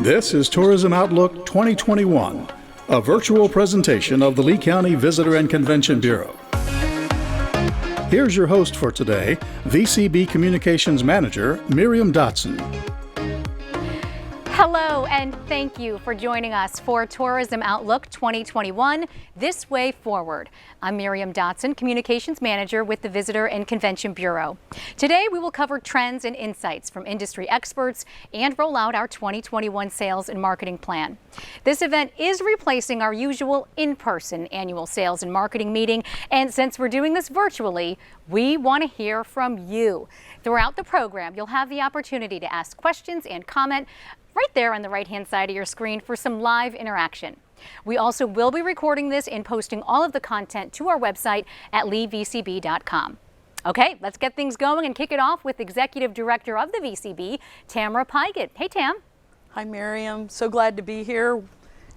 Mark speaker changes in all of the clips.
Speaker 1: This is Tourism Outlook 2021, a virtual presentation of the Lee County Visitor and Convention Bureau. Here's your host for today, VCB Communications Manager, Miriam Dotson.
Speaker 2: Hello, and thank you for joining us for Tourism Outlook 2021, This Way Forward. I'm Miriam Dotson, Communications Manager with the Visitor and Convention Bureau. Today, we will cover trends and insights from industry experts and roll out our 2021 Sales and Marketing Plan. This event is replacing our usual in-person annual sales and marketing meeting, and since we're doing this virtually, we want to hear from you. Throughout the program, you'll have the opportunity to ask questions and comment right there on the right-hand side of your screen for some live interaction. We also will be recording this and posting all of the content to our website at leevcb.com. Okay, let's get things going and kick it off with Executive Director of the VCB, Tamara Pigott. Hey, Tam.
Speaker 3: Hi, Miriam. So glad to be here.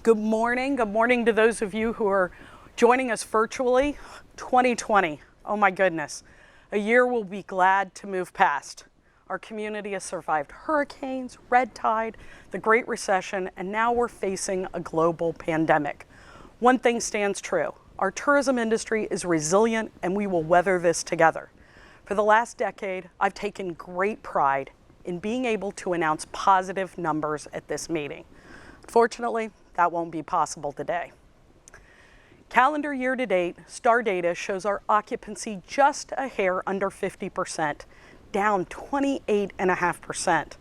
Speaker 3: Good morning. Good morning to those of you who are joining us virtually. 2020, oh my goodness. A year we'll be glad to move past. Our community has survived hurricanes, red tide, the Great Recession, and now we're facing a global pandemic. One thing stands true. Our tourism industry is resilient and we will weather this together. For the last decade, I've taken great pride in being able to announce positive numbers at this meeting. Unfortunately, that won't be possible today. Calendar year to date, STAR data shows our occupancy just a hair under 50%. Down 28.5%.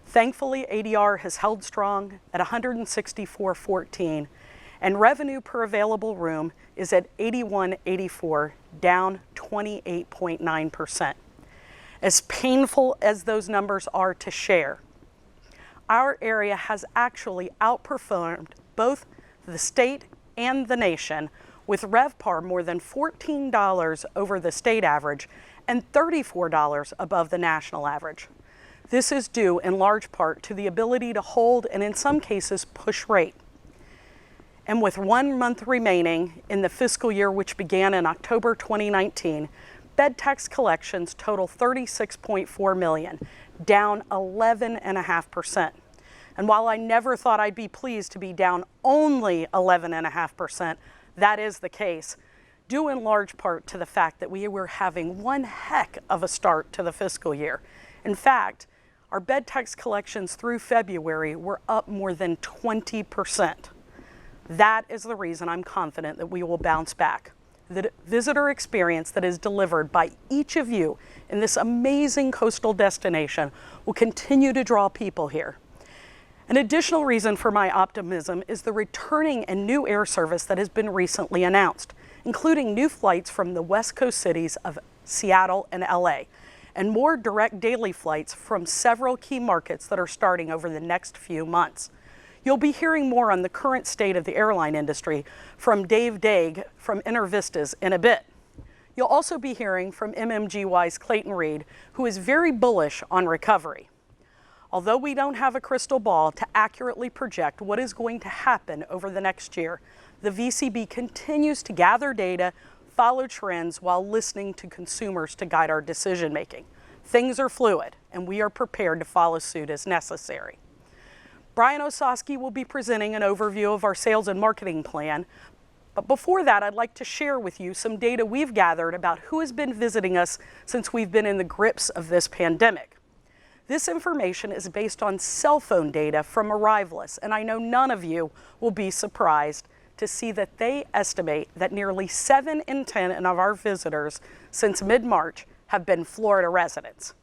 Speaker 3: Thankfully, ADR has held strong at 164.14, and revenue per available room is at 81.84, down 28.9%. As painful as those numbers are to share, our area has actually outperformed both the state and the nation, with RevPAR more than $14 over the state average and $34 above the national average. This is due in large part to the ability to hold and in some cases push rate. And with 1 month remaining in the fiscal year, which began in October 2019, bed tax collections total $36.4 million, down 11.5%. And while I never thought I'd be pleased to be down only 11.5%, that is the case, due in large part to the fact that we were having one heck of a start to the fiscal year. In fact, our bed tax collections through February were up more than 20%. That is the reason I'm confident that we will bounce back. The visitor experience that is delivered by each of you in this amazing coastal destination will continue to draw people here. An additional reason for my optimism is the returning and new air service that has been recently announced, including new flights from the West Coast cities of Seattle and LA, and more direct daily flights from several key markets that are starting over the next few months. You'll be hearing more on the current state of the airline industry from Dague from InterVISTAS in a bit. You'll also be hearing from MMGY's Clayton Reid, who is very bullish on recovery. Although we don't have a crystal ball to accurately project what is going to happen over the next year, the VCB continues to gather data, follow trends while listening to consumers to guide our decision making. Things are fluid and we are prepared to follow suit as necessary. Brian Ososky will be presenting an overview of our sales and marketing plan. But before that, I'd like to share with you some data we've gathered about who has been visiting us since we've been in the grips of this pandemic. This information is based on cell phone data from Arrivalist, and I know none of you will be surprised to see that they estimate that nearly 7 in 10 of our visitors since mid-March have been Florida residents.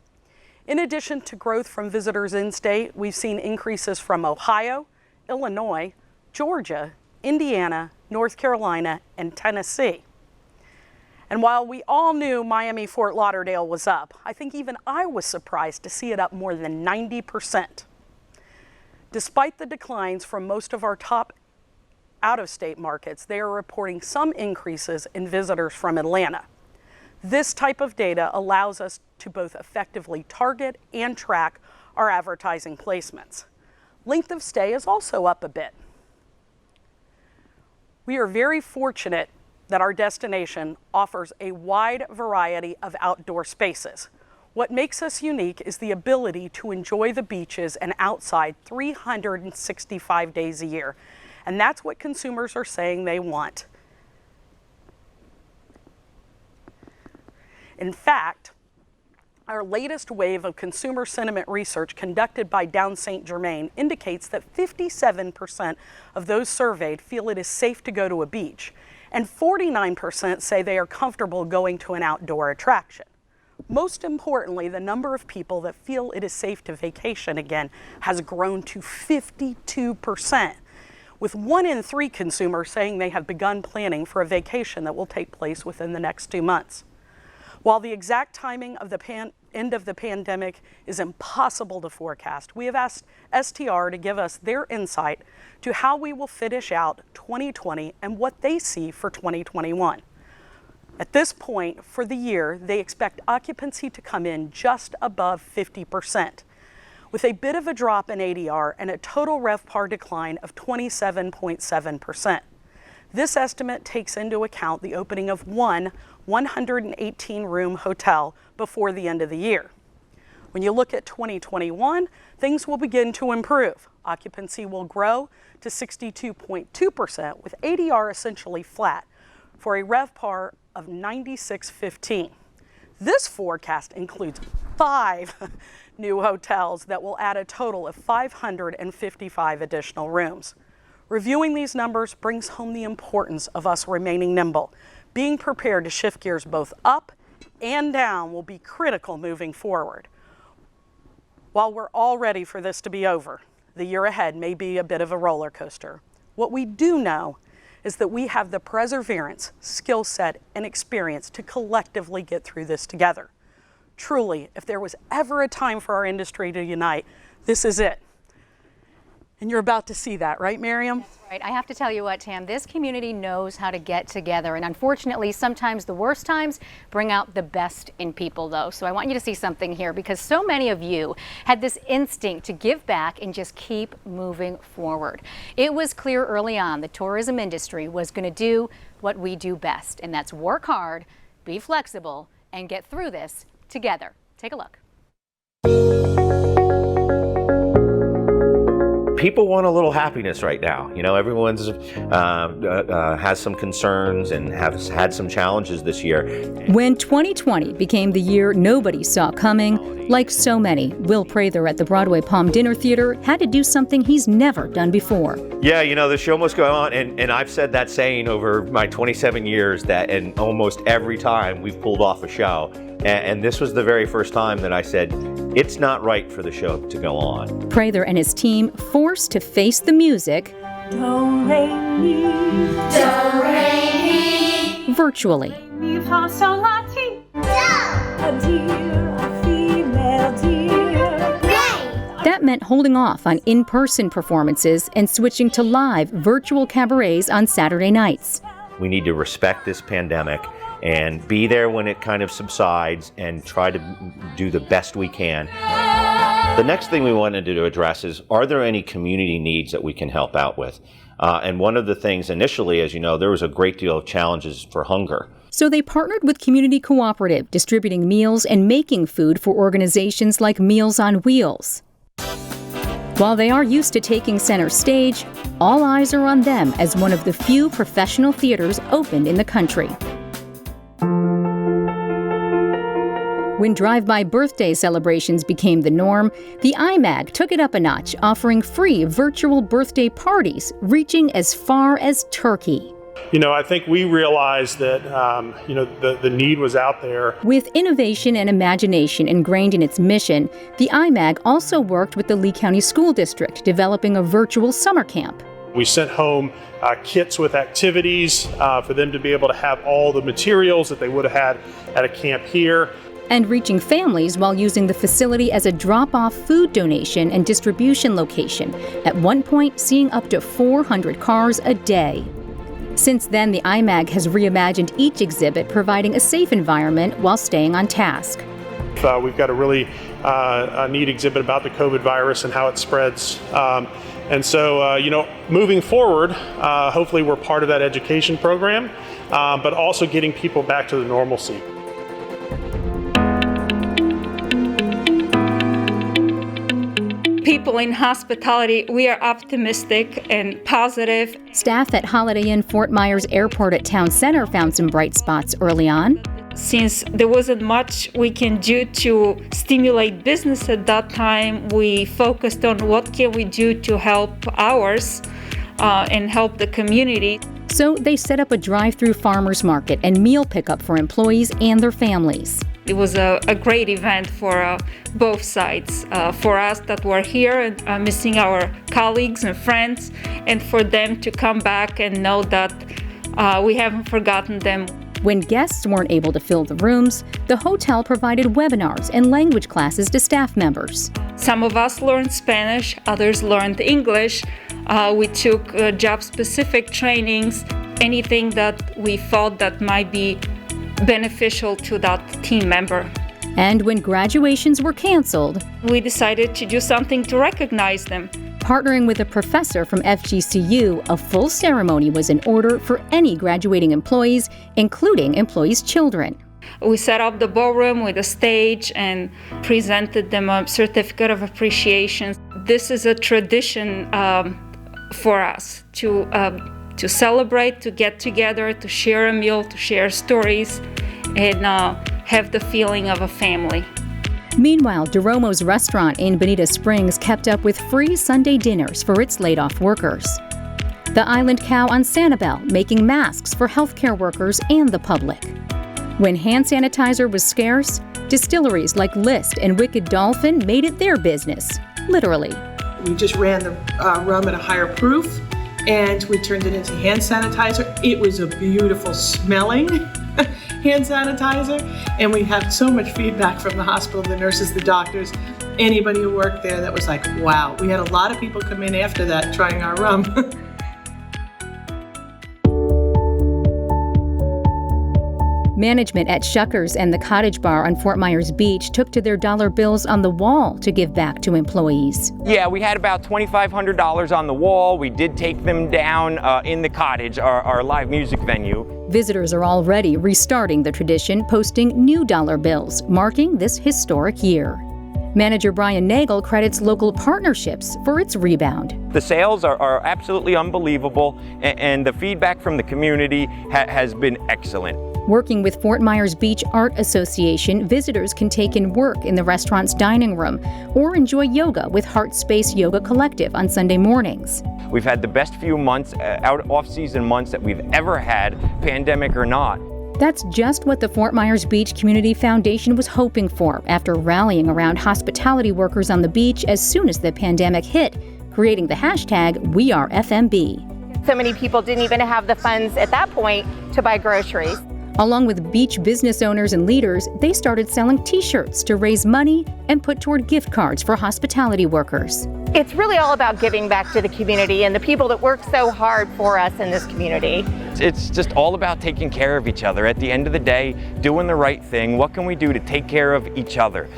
Speaker 3: In addition to growth from visitors in-state, we've seen increases from Ohio, Illinois, Georgia, Indiana, North Carolina, and Tennessee. And while we all knew Miami-Fort Lauderdale was up, I think even I was surprised to see it up more than 90%. Despite the declines from most of our top out-of-state markets, they are reporting some increases in visitors from Atlanta. This type of data allows us to both effectively target and track our advertising placements. Length of stay is also up a bit. We are very fortunate that our destination offers a wide variety of outdoor spaces. What makes us unique is the ability to enjoy the beaches and outside 365 days a year. And that's what consumers are saying they want. In fact, our latest wave of consumer sentiment research conducted by Down St. Germain indicates that 57% of those surveyed feel it is safe to go to a beach, and 49% say they are comfortable going to an outdoor attraction. Most importantly, the number of people that feel it is safe to vacation again has grown to 52%, with 1 in 3 consumers saying they have begun planning for a vacation that will take place within the next 2 months. While the exact timing of the end of the pandemic is impossible to forecast, we have asked STR to give us their insight to how we will finish out 2020 and what they see for 2021. At this point for the year, they expect occupancy to come in just above 50%, with a bit of a drop in ADR and a total RevPAR decline of 27.7%. This estimate takes into account the opening of one 118-room hotel before the end of the year. When you look at 2021, things will begin to improve. Occupancy will grow to 62.2%, with ADR essentially flat, for a RevPAR of $96.15. This forecast includes 5 new hotels that will add a total of 555 additional rooms. Reviewing these numbers brings home the importance of us remaining nimble. Being prepared to shift gears both up and down will be critical moving forward. While we're all ready for this to be over, the year ahead may be a bit of a roller coaster. What we do know is that we have the perseverance, skill set, and experience to collectively get through this together. Truly, if there was ever a time for our industry to unite, this is it. And you're about to see that, right, Miriam?
Speaker 2: That's right. I have to tell you what, Tam, this community knows how to get together. And unfortunately, sometimes the worst times bring out the best in people, though. So I want you to see something here, because so many of you had this instinct to give back and just keep moving forward. It was clear early on the tourism industry was going to do what we do best, and that's work hard, be flexible, and get through this together. Take a look.
Speaker 4: People want a little happiness right now. You know, everyone's has some concerns and has had some challenges this year.
Speaker 2: When 2020 became the year nobody saw coming, like so many, Will Prather at the Broadway Palm Dinner Theater had to do something he's never done before.
Speaker 4: Yeah, you know, the show must go on, and I've said that saying over my 27 years that, and almost every time we've pulled off a show. And this was the very first time that I said, it's not right for the show to go on.
Speaker 2: Prather and his team forced to face the music virtually. That meant holding off on in-person performances and switching to live virtual cabarets on Saturday nights.
Speaker 4: We need to respect this pandemic and be there when it kind of subsides and try to do the best we can. The next thing we wanted to address is, are there any community needs that we can help out with? And one of the things initially, as you know, there was a great deal of challenges for hunger.
Speaker 2: So they partnered with Community Cooperative, distributing meals and making food for organizations like Meals on Wheels. While they are used to taking center stage, all eyes are on them as one of the few professional theaters opened in the country. When drive-by birthday celebrations became the norm, the IMAG took it up a notch, offering free virtual birthday parties, reaching as far as Turkey.
Speaker 5: You know, I think we realized that, the need was out there.
Speaker 2: With innovation and imagination ingrained in its mission, the IMAG also worked with the Lee County School District, developing a virtual summer camp.
Speaker 5: We sent home kits with activities for them to be able to have all the materials that they would have had at a camp here.
Speaker 2: And reaching families while using the facility as a drop-off food donation and distribution location, at one point seeing up to 400 cars a day. Since then, the IMAG has reimagined each exhibit, providing a safe environment while staying on task.
Speaker 5: We've got a really neat exhibit about the COVID virus and how it spreads. And so, moving forward, hopefully we're part of that education program, but also getting people back to the normalcy.
Speaker 6: people in hospitality, we are optimistic and positive.
Speaker 2: Staff at Holiday Inn Fort Myers Airport at Town Center found some bright spots early on.
Speaker 6: Since there wasn't much we can do to stimulate business at that time, we focused on what can we do to help ours and help the community.
Speaker 2: So they set up a drive-through farmers market and meal pickup for employees and their families.
Speaker 6: It was a great event for both sides, for us that were here and missing our colleagues and friends, and for them to come back and know that we haven't forgotten them.
Speaker 2: When guests weren't able to fill the rooms, the hotel provided webinars and language classes to staff members.
Speaker 6: Some of us learned Spanish, others learned English. We took job-specific trainings, anything that we thought that might be beneficial to that team member.
Speaker 2: And when graduations were canceled,
Speaker 6: we decided to do something to recognize them.
Speaker 2: Partnering with a professor from FGCU, a full ceremony was in order for any graduating employees, including employees' children.
Speaker 6: We set up the ballroom with a stage and presented them a certificate of appreciation. This is a tradition for us to celebrate, to get together, to share a meal, to share stories, and have the feeling of a family.
Speaker 2: Meanwhile, DeRomo's restaurant in Bonita Springs kept up with free Sunday dinners for its laid-off workers. The Island Cow on Sanibel making masks for healthcare workers and the public. When hand sanitizer was scarce, distilleries like List and Wicked Dolphin made it their business, literally.
Speaker 7: We just ran the rum at a higher proof, and we turned it into hand sanitizer. It was a beautiful smelling hand sanitizer, and we had so much feedback from the hospital, the nurses, the doctors, anybody who worked there that was like, wow. We had a lot of people come in after that trying our rum.
Speaker 2: Management at Shuckers and the Cottage Bar on Fort Myers Beach took to their dollar bills on the wall to give back to employees.
Speaker 8: Yeah, we had about $2,500 on the wall. We did take them down in the cottage, our live music venue.
Speaker 2: Visitors are already restarting the tradition, posting new dollar bills, marking this historic year. Manager Brian Nagel credits local partnerships for its rebound.
Speaker 8: The sales are absolutely unbelievable, and the feedback from the community has been excellent.
Speaker 2: Working with Fort Myers Beach Art Association, visitors can take in work in the restaurant's dining room or enjoy yoga with Heart Space Yoga Collective on Sunday mornings.
Speaker 8: We've had the best few months, off-season months that we've ever had, pandemic or not.
Speaker 2: That's just what the Fort Myers Beach Community Foundation was hoping for after rallying around hospitality workers on the beach as soon as the pandemic hit, creating the hashtag #WeAreFMB.
Speaker 9: So many people didn't even have the funds at that point to buy groceries.
Speaker 2: Along with beach business owners and leaders, they started selling T-shirts to raise money and put toward gift cards for hospitality workers.
Speaker 9: It's really all about giving back to the community and the people that work so hard for us in this community.
Speaker 8: It's just all about taking care of each other. At the end of the day, doing the right thing. What can we do to take care of each other?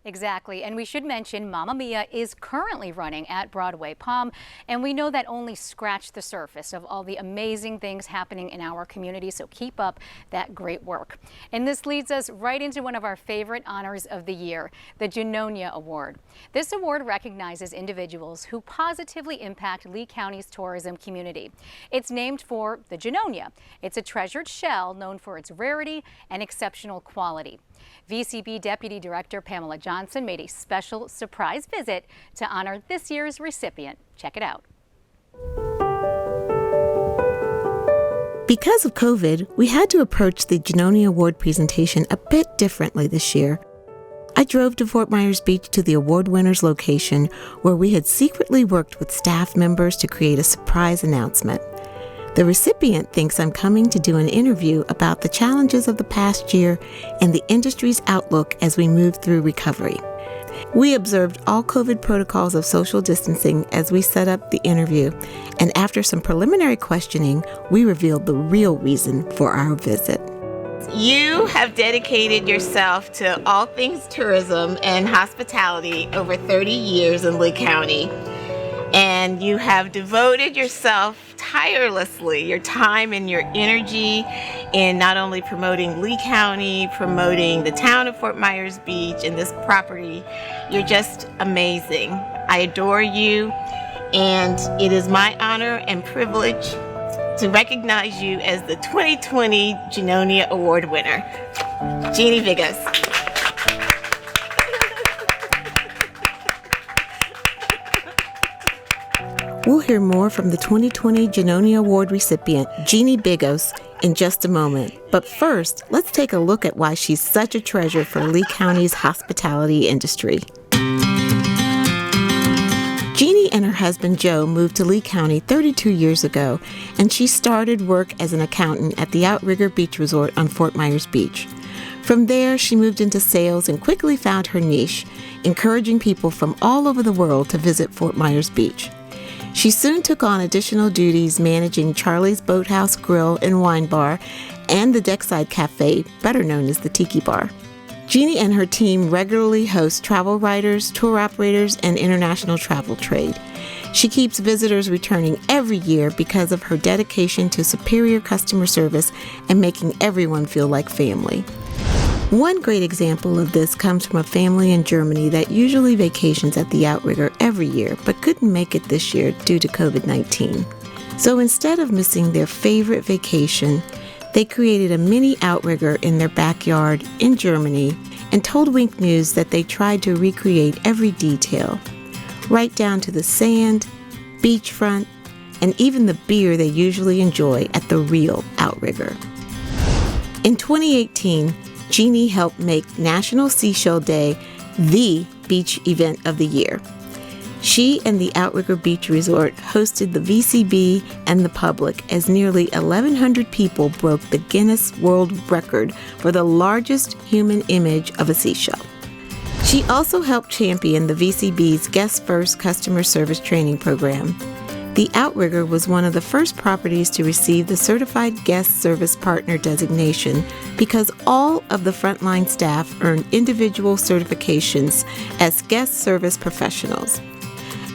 Speaker 2: Exactly, and we should mention Mamma Mia is currently running at Broadway Palm, and we know that only scratched the surface of all the amazing things happening in our community, so keep up that great work. And this leads us right into one of our favorite honors of the year, the Junonia Award. This award recognizes individuals who positively impact Lee County's tourism community. It's named for the Junonia. It's a treasured shell known for its rarity and exceptional quality. VCB Deputy Director Pamela Johnson made a special surprise visit to honor this year's recipient. Check it out.
Speaker 10: Because of COVID, we had to approach the Junonia Award presentation a bit differently this year. I drove to Fort Myers Beach to the award winner's location, where we had secretly worked with staff members to create a surprise announcement. The recipient thinks I'm coming to do an interview about the challenges of the past year and the industry's outlook as we move through recovery. We observed all COVID protocols of social distancing as we set up the interview, and after some preliminary questioning, we revealed the real reason for our visit.
Speaker 11: You have dedicated yourself to all things tourism and hospitality over 30 years in Lee County. and you have devoted yourself tirelessly, your time and your energy, in not only promoting Lee County, promoting the town of Fort Myers Beach and this property. You're just amazing. I adore you, and it is my honor and privilege to recognize you as the 2020 Junonia Award winner. Jeannie Pigott.
Speaker 10: We'll hear more from the 2020 Junonia Award recipient, Jeannie Pigott, in just a moment. But first, let's take a look at why she's such a treasure for Lee County's hospitality industry. Jeannie and her husband Joe moved to Lee County 32 years ago, and she started work as an accountant at the Outrigger Beach Resort on Fort Myers Beach. From there, she moved into sales and quickly found her niche, encouraging people from all over the world to visit Fort Myers Beach. She soon took on additional duties managing Charlie's Boathouse Grill and Wine Bar and the Deckside Cafe, better known as the Tiki Bar. Jeannie and her team regularly host travel writers, tour operators, and international travel trade. She keeps visitors returning every year because of her dedication to superior customer service and making everyone feel like family. One great example of this comes from a family in Germany that usually vacations at the Outrigger every year, but couldn't make it this year due to COVID-19. So instead of missing their favorite vacation, they created a mini Outrigger in their backyard in Germany and told Wink News that they tried to recreate every detail, right down to the sand, beachfront, and even the beer they usually enjoy at the real Outrigger. In 2018, Jeannie helped make National Seashell Day the beach event of the year. She and the Outrigger Beach Resort hosted the VCB and the public as nearly 1,100 people broke the Guinness World Record for the largest human image of a seashell. She also helped champion the VCB's Guest First customer service training program. The Outrigger was one of the first properties to receive the Certified Guest Service Partner designation because all of the frontline staff earned individual certifications as guest service professionals.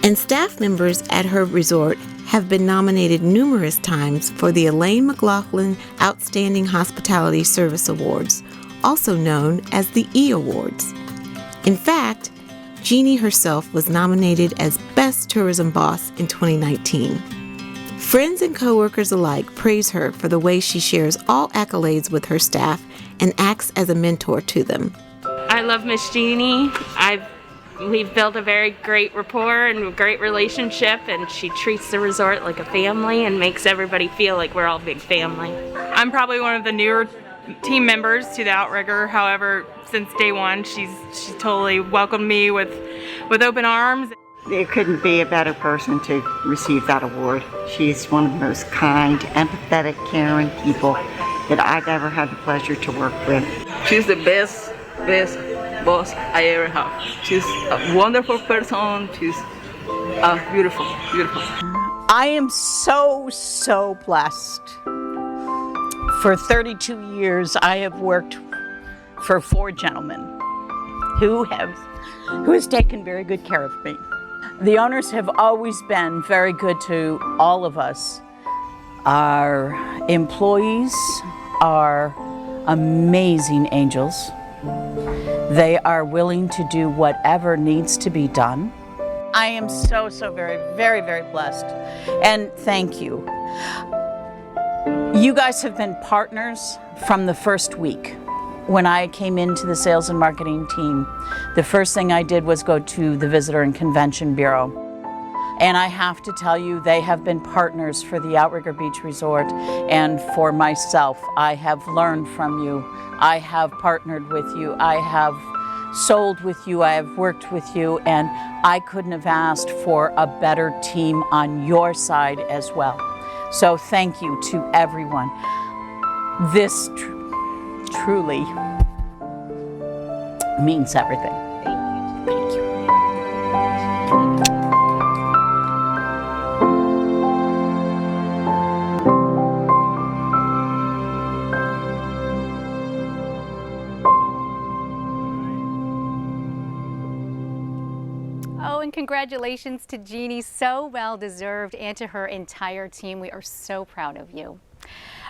Speaker 10: And staff members at her resort have been nominated numerous times for the Elaine McLaughlin Outstanding Hospitality Service Awards, also known as the E Awards. In fact, Jeannie herself was nominated as Best Tourism Boss in 2019. Friends and coworkers alike praise her for the way she shares all accolades with her staff and acts as a mentor to them.
Speaker 12: I love Miss Jeannie. We've built a very great rapport and a great relationship, and she treats the resort like a family and makes everybody feel like we're all a big family.
Speaker 13: I'm probably one of the newer team members to the Outrigger. However, since day one, she's totally welcomed me with open arms.
Speaker 14: There couldn't be a better person to receive that award. She's one of the most kind, empathetic, caring people that I've ever had the pleasure to work with.
Speaker 15: She's the best boss I ever have. She's a wonderful person. She's beautiful.
Speaker 16: I am so blessed. For 32 years, I have worked for 4 gentlemen who has taken very good care of me. The owners have always been very good to all of us. Our employees are amazing angels. They are willing to do whatever needs to be done. I am so very blessed, and thank you. You guys have been partners from the first week. When I came into the sales and marketing team, the first thing I did was go to the Visitor and Convention Bureau. And I have to tell you, they have been partners for the Outrigger Beach Resort and for myself. I have learned from you. I have partnered with you. I have sold with you. I have worked with you. And I couldn't have asked for a better team on your side as well. So thank you to everyone. This truly means everything. Thank you.
Speaker 2: congratulations to Jeannie, so well deserved, and to her entire team. We are so proud of you.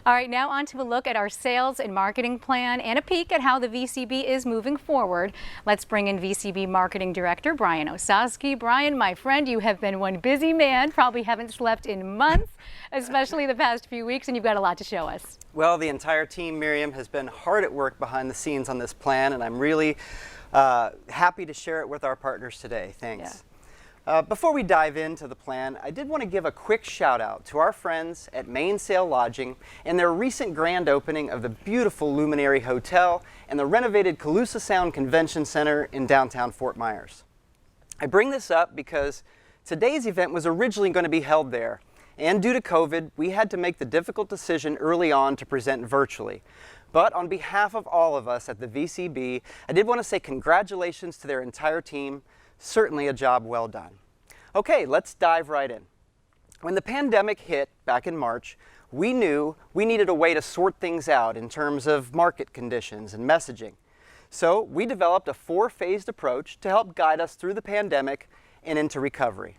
Speaker 2: All right, now on to a look at our sales and marketing plan and a peek at how the VCB is moving forward. Let's bring in VCB Marketing Director Brian Ososky. Brian, my friend, you have been one busy man, probably haven't slept in months, especially the past few weeks, and you've got a lot to show us.
Speaker 17: Well, the entire team, Miriam, has been hard at work behind the scenes on this plan, and I'm really happy to share it with our partners today. Thanks.
Speaker 2: Yeah.
Speaker 17: Before we dive into the plan, I did want to give a quick shout out to our friends at Mainsail Lodging and their recent grand opening of the beautiful Luminary Hotel and the renovated Colusa Sound Convention Center in downtown Fort Myers. I bring this up because today's event was originally going to be held there, and due to COVID, we had to make the difficult decision early on to present virtually. But on behalf of all of us at the VCB, I did want to say congratulations to their entire team. Certainly a job well done. Okay, let's dive right in. When the pandemic hit back in March, we knew we needed a way to sort things out in terms of market conditions and messaging. So we developed a 4-phased approach to help guide us through the pandemic and into recovery.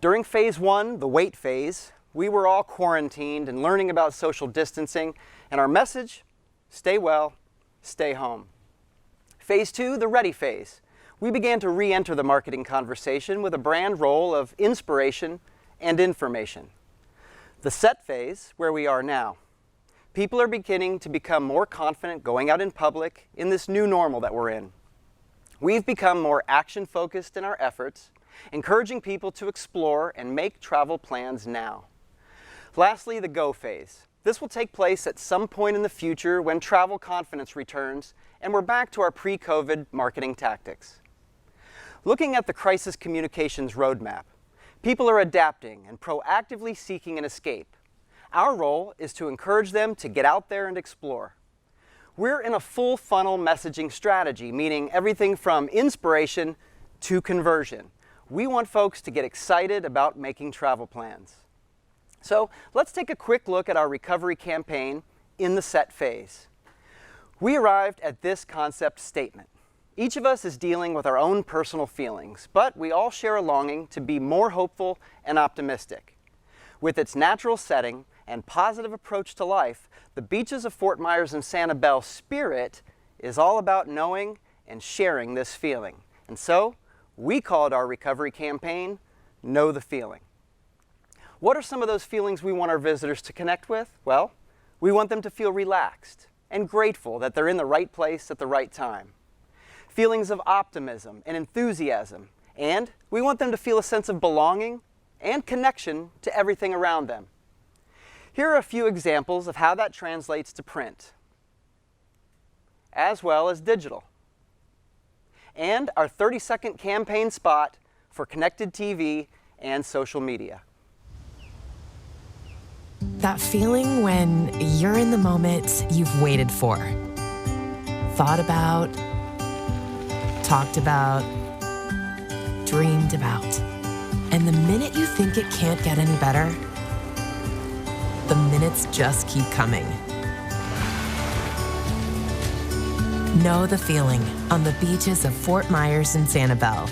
Speaker 17: During phase 1, the wait phase, we were all quarantined and learning about social distancing, and our message, stay well, stay home. Phase 2, the ready phase. We began to re-enter the marketing conversation with a brand role of inspiration and information. The set phase, where we are now. People are beginning to become more confident going out in public in this new normal that we're in. We've become more action-focused in our efforts, encouraging people to explore and make travel plans now. Lastly, the go phase. This will take place at some point in the future when travel confidence returns and we're back to our pre-COVID marketing tactics. Looking at the crisis communications roadmap, people are adapting and proactively seeking an escape. Our role is to encourage them to get out there and explore. We're in a full funnel messaging strategy, meaning everything from inspiration to conversion. We want folks to get excited about making travel plans. So let's take a quick look at our recovery campaign in the set phase. We arrived at this concept statement. Each of us is dealing with our own personal feelings, but we all share a longing to be more hopeful and optimistic. With its natural setting and positive approach to life, the beaches of Fort Myers and Sanibel spirit is all about knowing and sharing this feeling. And so, we called our recovery campaign, Know the Feeling. What are some of those feelings we want our visitors to connect with? Well, we want them to feel relaxed and grateful that they're in the right place at the right time. Feelings of optimism and enthusiasm, and we want them to feel a sense of belonging and connection to everything around them. Here are a few examples of how that translates to print, as well as digital. And our 30-second campaign spot for connected TV and social media.
Speaker 18: That feeling when you're in the moment you've waited for, thought about, talked about, dreamed about. And the minute you think it can't get any better, the minutes just keep coming. Know the feeling on the beaches of Fort Myers and Sanibel.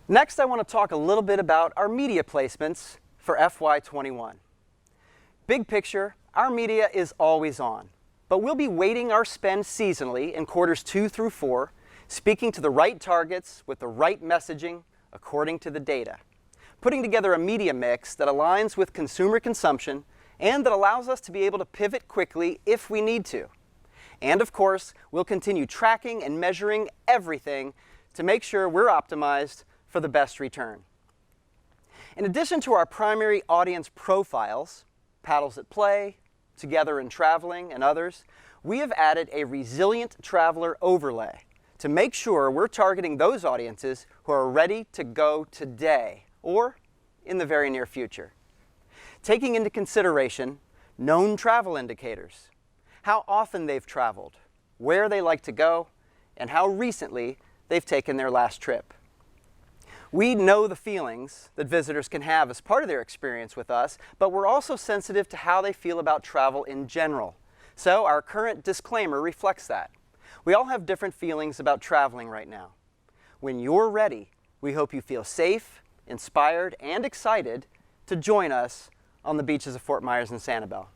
Speaker 17: Next, I want to talk a little bit about our media placements for FY21. Big picture, our media is always on. But we'll be weighting our spend seasonally in quarters 2 through 4, speaking to the right targets with the right messaging according to the data, putting together a media mix that aligns with consumer consumption and that allows us to be able to pivot quickly if we need to. And of course, we'll continue tracking and measuring everything to make sure we're optimized for the best return. In addition to our primary audience profiles, Paddles at Play, Together and Traveling, and others, we have added a resilient traveler overlay to make sure we're targeting those audiences who are ready to go today or in the very near future. Taking into consideration known travel indicators, how often they've traveled, where they like to go, and how recently they've taken their last trip. We know the feelings that visitors can have as part of their experience with us, but we're also sensitive to how they feel about travel in general. So our current disclaimer reflects that. We all have different feelings about traveling right now. When you're ready, we hope you feel safe, inspired, and excited to join us on the beaches of Fort Myers and Sanibel.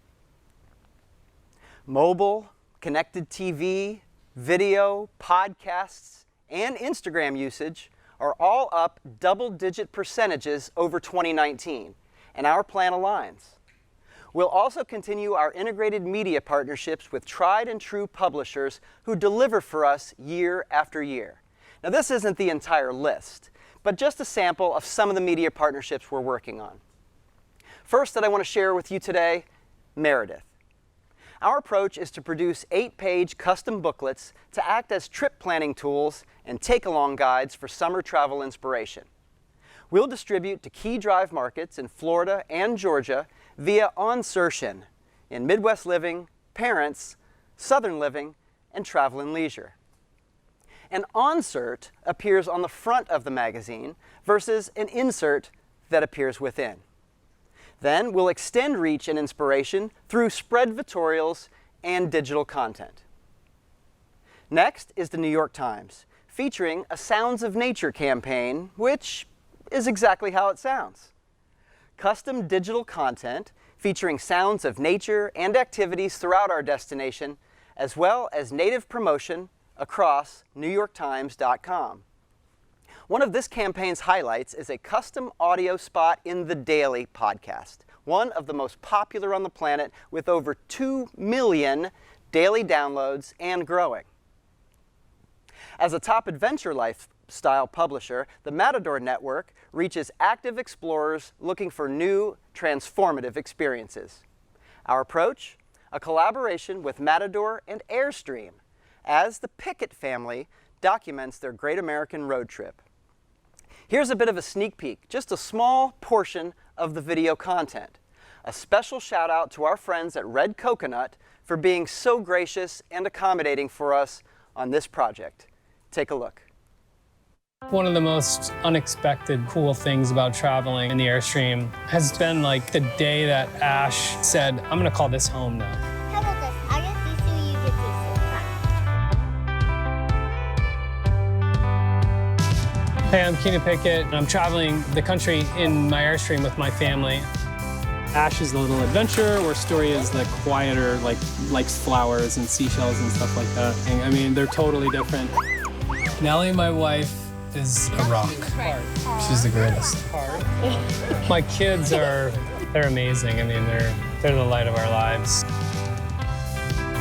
Speaker 17: Mobile, connected TV, video, podcasts, and Instagram usage are all up double-digit percentages over 2019, and our plan aligns. We'll also continue our integrated media partnerships with tried and true publishers who deliver for us year after year. Now, this isn't the entire list, but just a sample of some of the media partnerships we're working on. First that I want to share with you today, Meredith. Our approach is to produce 8-page custom booklets to act as trip planning tools and take-along guides for summer travel inspiration. We'll distribute to key drive markets in Florida and Georgia via Onsertion in Midwest Living, Parents, Southern Living, and Travel and Leisure. An onsert appears on the front of the magazine versus an insert that appears within. Then we'll extend reach and inspiration through spread tutorials and digital content. Next is the New York Times, featuring a Sounds of Nature campaign, which is exactly how it sounds. Custom digital content featuring sounds of nature and activities throughout our destination, as well as native promotion across NewYorkTimes.com. One of this campaign's highlights is a custom audio spot in The Daily podcast, one of the most popular on the planet with over 2 million daily downloads and growing. As a top adventure lifestyle publisher, the Matador Network reaches active explorers looking for new, transformative experiences. Our approach? A collaboration with Matador and Airstream, as the Pigott family documents their Great American Road Trip. Here's a bit of a sneak peek, just a small portion of the video content. A special shout out to our friends at Red Coconut for being so gracious and accommodating for us on this project. Take a look.
Speaker 19: One of the most unexpected cool things about traveling in the Airstream has been like the day that Ash said, I'm gonna call this home now.
Speaker 20: How about this? I get these two, you get these two.
Speaker 19: Hey, I'm Keenan Pigott, and I'm traveling the country in my Airstream with my family. Ash is the little adventurer, where Story is the quieter, likes flowers and seashells and stuff like that. And, I mean, they're totally different. Nellie, my wife, is a rock. She's the greatest. My kids they're amazing. I mean, they're the light of our lives.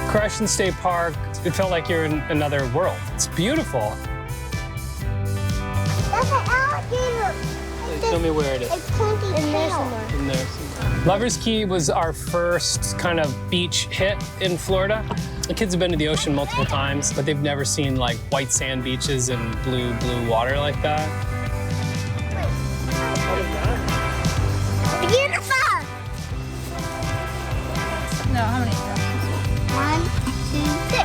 Speaker 19: Crescent State Park, it felt like you're in another world. It's beautiful.
Speaker 20: That's an alligator.
Speaker 19: Show me where it is.
Speaker 20: It's pointy in there somewhere.
Speaker 19: In there somewhere. Lovers Key was our first kind of beach hit in Florida. The kids have been to the ocean multiple times, but they've never seen like white sand beaches and blue water like that.
Speaker 20: Beautiful!
Speaker 21: No, how many?
Speaker 20: 1, 2, 3,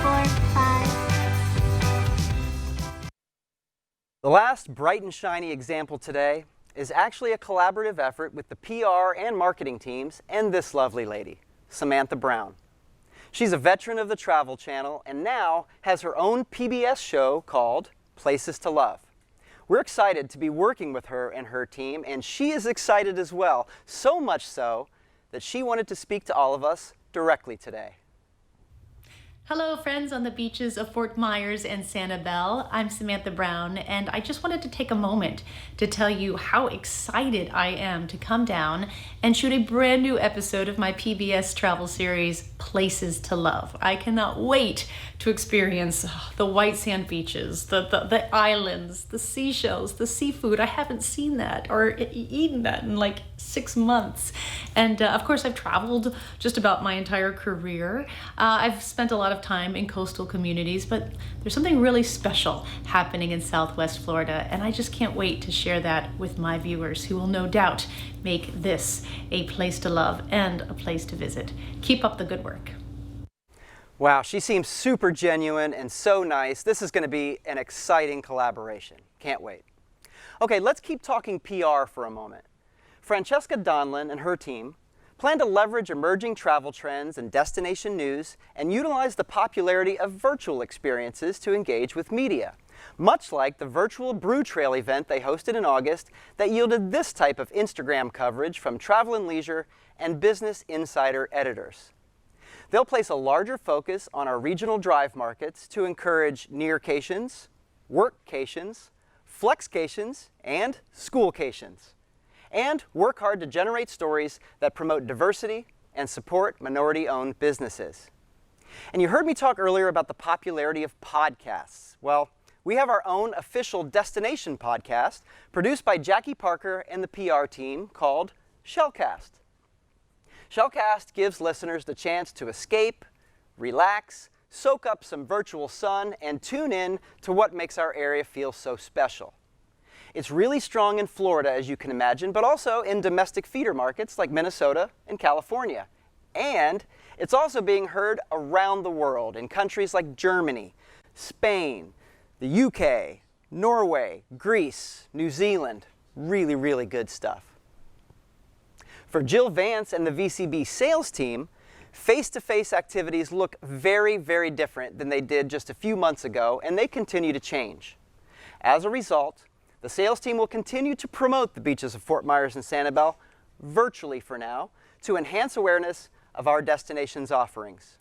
Speaker 20: 4, 5.
Speaker 17: The last bright and shiny example today is actually a collaborative effort with the PR and marketing teams and this lovely lady, Samantha Brown. She's a veteran of the Travel Channel and now has her own PBS show called Places to Love. We're excited to be working with her and her team, and she is excited as well, so much so that she wanted to speak to all of us directly today.
Speaker 22: Hello friends on the beaches of Fort Myers and Sanibel. I'm Samantha Brown, and I just wanted to take a moment to tell you how excited I am to come down and shoot a brand new episode of my PBS travel series, Places to Love. I cannot wait to experience the white sand beaches, the islands, the seashells, the seafood. I haven't seen that or eaten that in like 6 months. And of course, I've traveled just about my entire career. I've spent a lot of time in coastal communities, but there's something really special happening in Southwest Florida, and I just can't wait to share that with my viewers, who will no doubt make this a place to love and a place to visit. Keep up the good work.
Speaker 17: Wow, she seems super genuine and so nice. This is going to be an exciting collaboration. Can't wait. Okay, let's keep talking PR for a moment. Francesca Donlin and her team plan to leverage emerging travel trends and destination news and utilize the popularity of virtual experiences to engage with media, much like the virtual Brew Trail event they hosted in August that yielded this type of Instagram coverage from Travel + Leisure and Business Insider editors. They'll place a larger focus on our regional drive markets to encourage nearcations, workcations, flexcations, and schoolcations, and work hard to generate stories that promote diversity and support minority-owned businesses. And you heard me talk earlier about the popularity of podcasts. Well, we have our own official destination podcast produced by Jackie Parker and the PR team called Shellcast. Shellcast gives listeners the chance to escape, relax, soak up some virtual sun, and tune in to what makes our area feel so special. It's really strong in Florida, as you can imagine, but also in domestic feeder markets like Minnesota and California. And it's also being heard around the world in countries like Germany, Spain, the UK, Norway, Greece, New Zealand. Really, really good stuff. For Jill Vance and the VCB sales team, face-to-face activities look very, very different than they did just a few months ago, and they continue to change. As a result, the sales team will continue to promote the beaches of Fort Myers and Sanibel virtually for now to enhance awareness of our destination's offerings.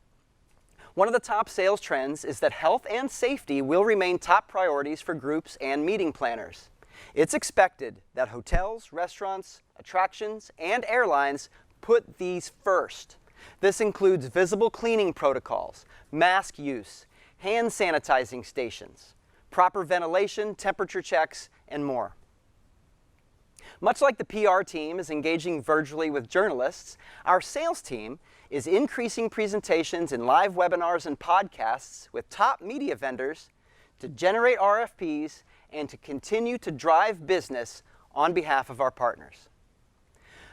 Speaker 17: One of the top sales trends is that health and safety will remain top priorities for groups and meeting planners. It's expected that hotels, restaurants, attractions, and airlines put these first. This includes visible cleaning protocols, mask use, hand sanitizing stations, proper ventilation, temperature checks, and more. Much like the PR team is engaging virtually with journalists, our sales team is increasing presentations in live webinars and podcasts with top media vendors to generate RFPs and to continue to drive business on behalf of our partners.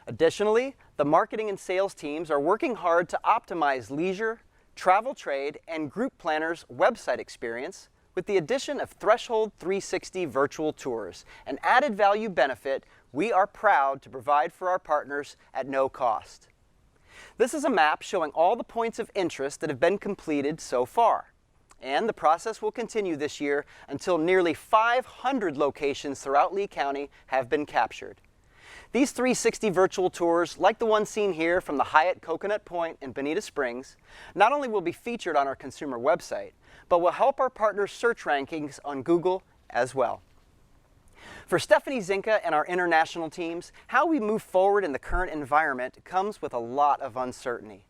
Speaker 17: Additionally, the marketing and sales teams are working hard to optimize leisure, travel trade, and group planners' website experience with the addition of Threshold 360 virtual tours, an added value benefit we are proud to provide for our partners at no cost. This is a map showing all the points of interest that have been completed so far. And the process will continue this year until nearly 500 locations throughout Lee County have been captured. These 360 virtual tours, like the one seen here from the Hyatt Coconut Point in Bonita Springs, not only will be featured on our consumer website, but will help our partners' search rankings on Google as well. For Stephanie Zinka and our international teams, how we move forward in the current environment comes with a lot of uncertainty.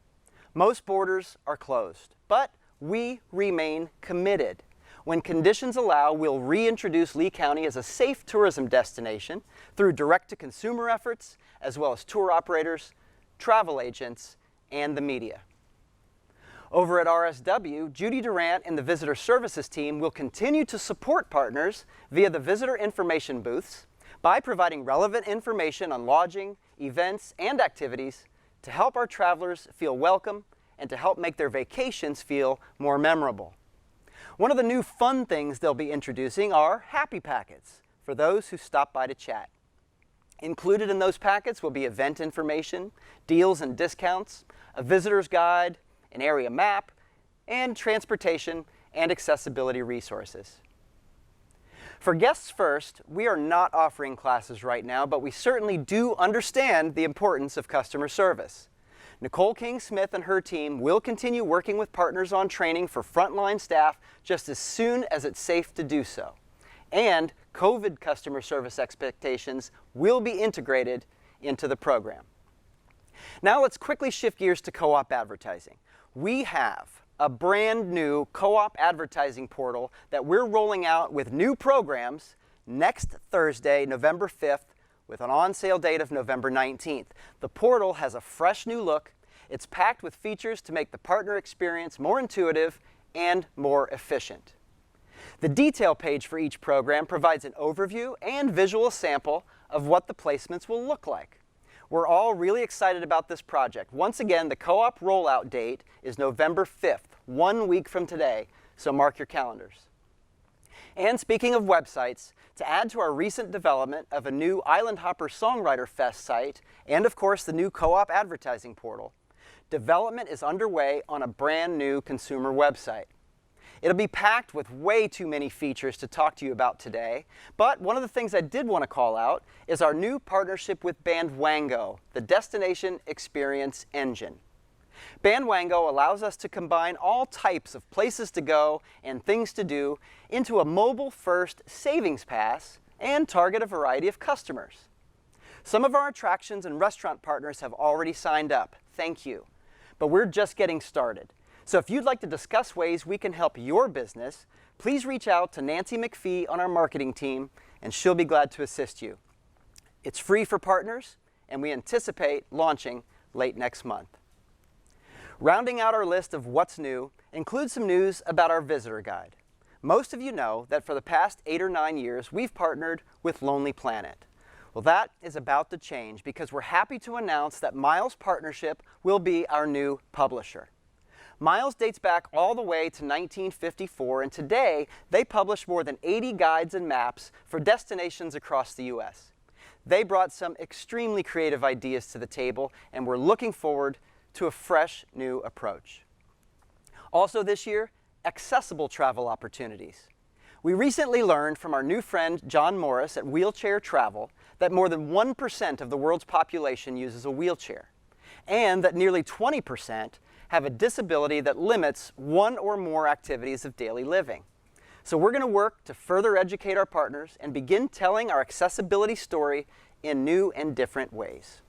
Speaker 17: Most borders are closed, but we remain committed. When conditions allow, we'll reintroduce Lee County as a safe tourism destination through direct-to-consumer efforts, as well as tour operators, travel agents, and the media. Over at RSW, Judy Durant and the Visitor Services team will continue to support partners via the visitor information booths by providing relevant information on lodging, events, and activities to help our travelers feel welcome and to help make their vacations feel more memorable. One of the new fun things they'll be introducing are Happy Packets for those who stop by to chat. Included in those packets will be event information, deals and discounts, a visitor's guide, an area map, and transportation and accessibility resources. For Guests First, we are not offering classes right now, but we certainly do understand the importance of customer service. Nicole King-Smith and her team will continue working with partners on training for frontline staff just as soon as it's safe to do so. And COVID customer service expectations will be integrated into the program. Now let's quickly shift gears to co-op advertising. We have a brand new co-op advertising portal that we're rolling out with new programs next Thursday, November 5th, with an on-sale date of November 19th. The portal has a fresh new look. It's packed with features to make the partner experience more intuitive and more efficient. The detail page for each program provides an overview and visual sample of what the placements will look like. We're all really excited about this project. Once again, the co-op rollout date is November 5th, 1 week from today, so mark your calendars. And speaking of websites, to add to our recent development of a new Island Hopper Songwriter Fest site, and of course the new co-op advertising portal, development is underway on a brand new consumer website. It'll be packed with way too many features to talk to you about today, but one of the things I did want to call out is our new partnership with Bandwango, the Destination Experience Engine. Bandwango allows us to combine all types of places to go and things to do into a mobile-first savings pass and target a variety of customers. Some of our attractions and restaurant partners have already signed up. Thank you. But we're just getting started. So if you'd like to discuss ways we can help your business, please reach out to Nancy McPhee on our marketing team, and she'll be glad to assist you. It's free for partners, and we anticipate launching late next month. Rounding out our list of what's new includes some news about our visitor guide. Most of you know that for the past 8 or 9 years, we've partnered with Lonely Planet. Well, that is about to change because we're happy to announce that Miles Partnership will be our new publisher. Miles dates back all the way to 1954, and today they publish more than 80 guides and maps for destinations across the U.S. They brought some extremely creative ideas to the table, and we're looking forward to a fresh new approach. Also this year, accessible travel opportunities. We recently learned from our new friend John Morris at Wheelchair Travel that more than 1% of the world's population uses a wheelchair, and that nearly 20% have a disability that limits one or more activities of daily living. So we're going to work to further educate our partners and begin telling our accessibility story in new and different ways.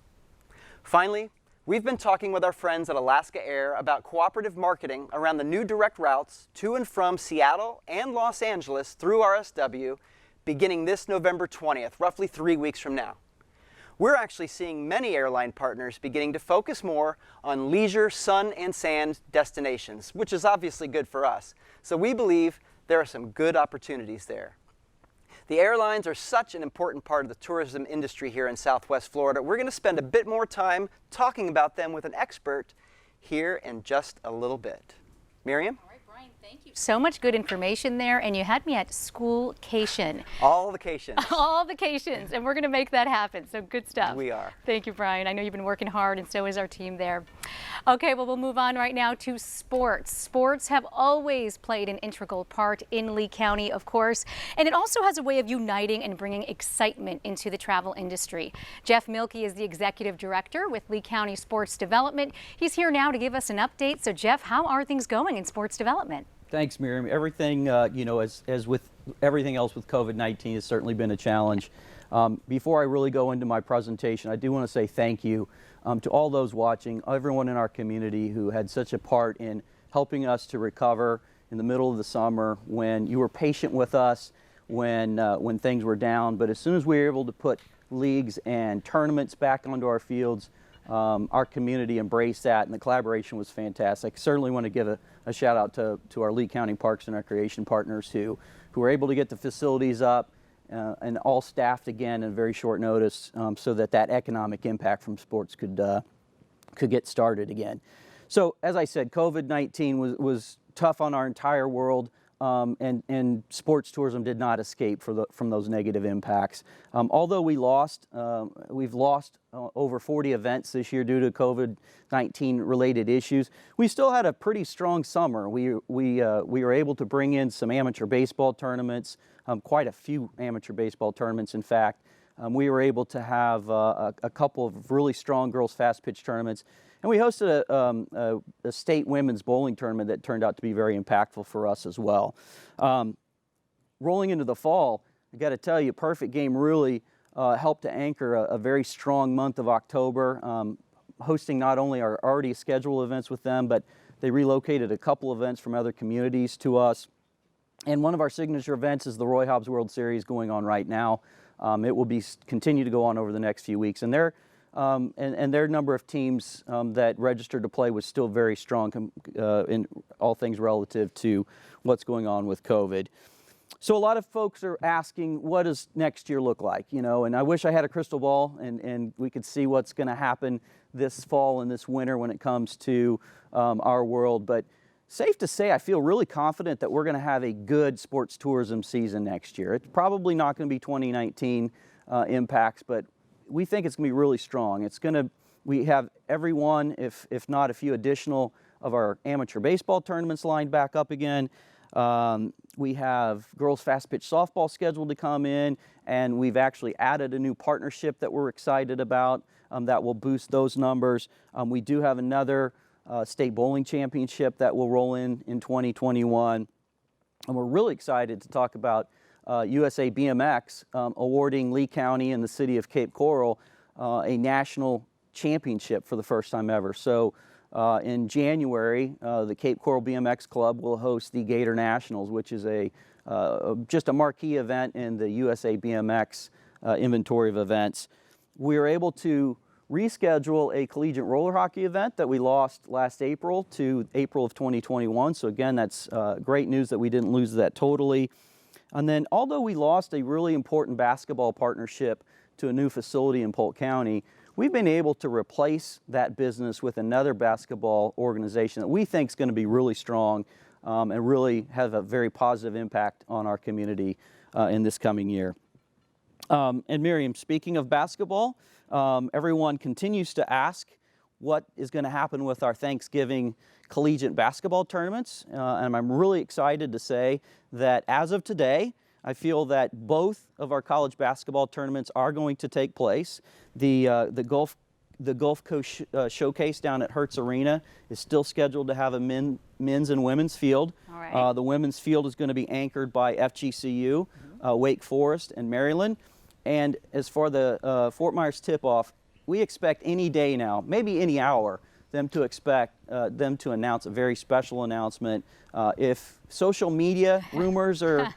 Speaker 17: Finally, we've been talking with our friends at Alaska Air about cooperative marketing around the new direct routes to and from Seattle and Los Angeles through RSW beginning this November 20th, roughly 3 weeks from now. We're actually seeing many airline partners beginning to focus more on leisure, sun, and sand destinations, which is obviously good for us. So we believe there are some good opportunities there. The airlines are such an important part of the tourism industry here in Southwest Florida. We're going to spend a bit more time talking about them with an expert here in just a little bit. Miriam?
Speaker 2: Thank you. So much good information there, and you had me at schoolcation.
Speaker 17: All vacations.
Speaker 2: All vacations, and we're going to make that happen, so good stuff.
Speaker 17: We are.
Speaker 2: Thank you, Brian. I know you've been working hard, and so is our team there. Okay, well, we'll move on right now to sports. Sports have always played an integral part in Lee County, of course, and it also has a way of uniting and bringing excitement into the travel industry. Jeff Milkey is the Executive Director with Lee County Sports Development. He's here now to give us an update. So, Jeff, how are things going in sports development?
Speaker 1: Thanks, Miriam. Everything, as with everything else with COVID-19 has certainly been a challenge. Before I really go into my presentation, I do want to say thank you to all those watching, everyone in our community who had such a part in helping us to recover in the middle of the summer when you were patient with us, when things were down. But as soon as we were able to put leagues and tournaments back onto our fields, our community embraced that, and the collaboration was fantastic. Certainly want to give a shout out to our Lee County Parks and Recreation partners who were able to get the facilities up and all staffed again in very short notice so that economic impact from sports could get started again. So as I said, COVID-19 was tough on our entire world. And sports tourism did not escape from those negative impacts. Although we've lost over 40 events this year due to COVID-19 related issues, we still had a pretty strong summer. We were able to bring in some amateur baseball tournaments, quite a few amateur baseball tournaments, in fact. We were able to have a couple of really strong girls fast pitch tournaments. And we hosted a state women's bowling tournament that turned out to be very impactful for us as well. Rolling into the fall, I got to tell you, Perfect Game really helped to anchor a very strong month of October, hosting not only our already scheduled events with them, but they relocated a couple events from other communities to us. And one of our signature events is the Roy Hobbs World Series going on right now. It will continue to go on over the next few weeks. And their number of teams that registered to play was still very strong in all things relative to what's going on with COVID. So a lot of folks are asking, what does next year look like? And I wish I had a crystal ball and we could see what's going to happen this fall and this winter when it comes to our world. But safe to say I feel really confident that we're going to have a good sports tourism season next year. It's probably not going to be 2019 impacts, but we think it's going to be really strong. We have every one, if not a few additional of our amateur baseball tournaments lined back up again. We have girls fast pitch softball scheduled to come in, and we've actually added a new partnership that we're excited about that will boost those numbers. We do have another state bowling championship that will roll in 2021. And we're really excited to talk about USA BMX awarding Lee County and the city of Cape Coral a national championship for the first time ever. So in January, the Cape Coral BMX Club will host the Gator Nationals, which is just a marquee event in the USA BMX inventory of events. We were able to reschedule a collegiate roller hockey event that we lost last April to April of 2021. So again, that's great news that we didn't lose that totally. And then although we lost a really important basketball partnership to a new facility in Polk County, we've been able to replace that business with another basketball organization that we think is going to be really strong and really have a very positive impact on our community in this coming year. And Miriam, speaking of basketball, everyone continues to ask what is going to happen with our Thanksgiving collegiate basketball tournaments. And I'm really excited to say that as of today, I feel that both of our college basketball tournaments are going to take place. The Gulf Coast Showcase down at Hertz Arena is still scheduled to have a men's and women's field.
Speaker 2: All right.
Speaker 1: The women's field is going to be anchored by FGCU, Wake Forest, and Maryland. And as for the Fort Myers tip-off, we expect any day now, maybe any hour, them to announce a very special announcement. If social media rumors or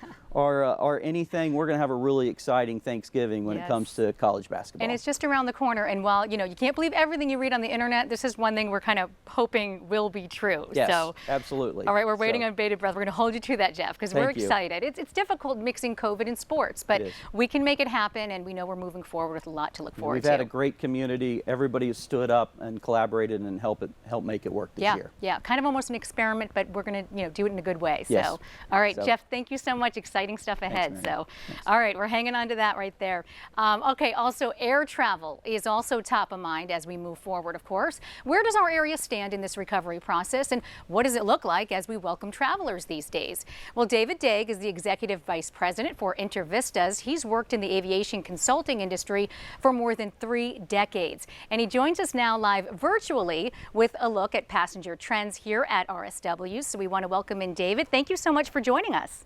Speaker 1: anything, we're going to have a really exciting Thanksgiving when it comes to college basketball.
Speaker 2: And it's just around the corner. And while you can't believe everything you read on the internet, this is one thing we're kind of hoping will be true.
Speaker 1: Yes,
Speaker 2: so,
Speaker 1: absolutely.
Speaker 2: All right, we're waiting on bated breath. We're going to hold you to that, Jeff, because we're excited. It's difficult mixing COVID and sports, but we can make it happen, and we know we're moving forward with a lot to look forward to.
Speaker 1: We've had a great community. Everybody has stood up and collaborated and helped make it work this year.
Speaker 2: Yeah, kind of almost an experiment, but we're going to do it in a good way.
Speaker 1: Yes.
Speaker 2: So, all right, Jeff, thank you so much. Exciting stuff ahead.
Speaker 1: Thanks,
Speaker 2: so, all right, we're hanging on to that right there. Okay, also air travel is also top of mind as we move forward, of course. Where does our area stand in this recovery process, and what does it look like as we welcome travelers these days? Well, David Dague is the Executive Vice President for InterVISTAS. He's worked in the aviation consulting industry for more than 3 decades, and he joins us now live virtually with a look at passenger trends here at RSW. So we want to welcome in David. Thank you so much for joining us.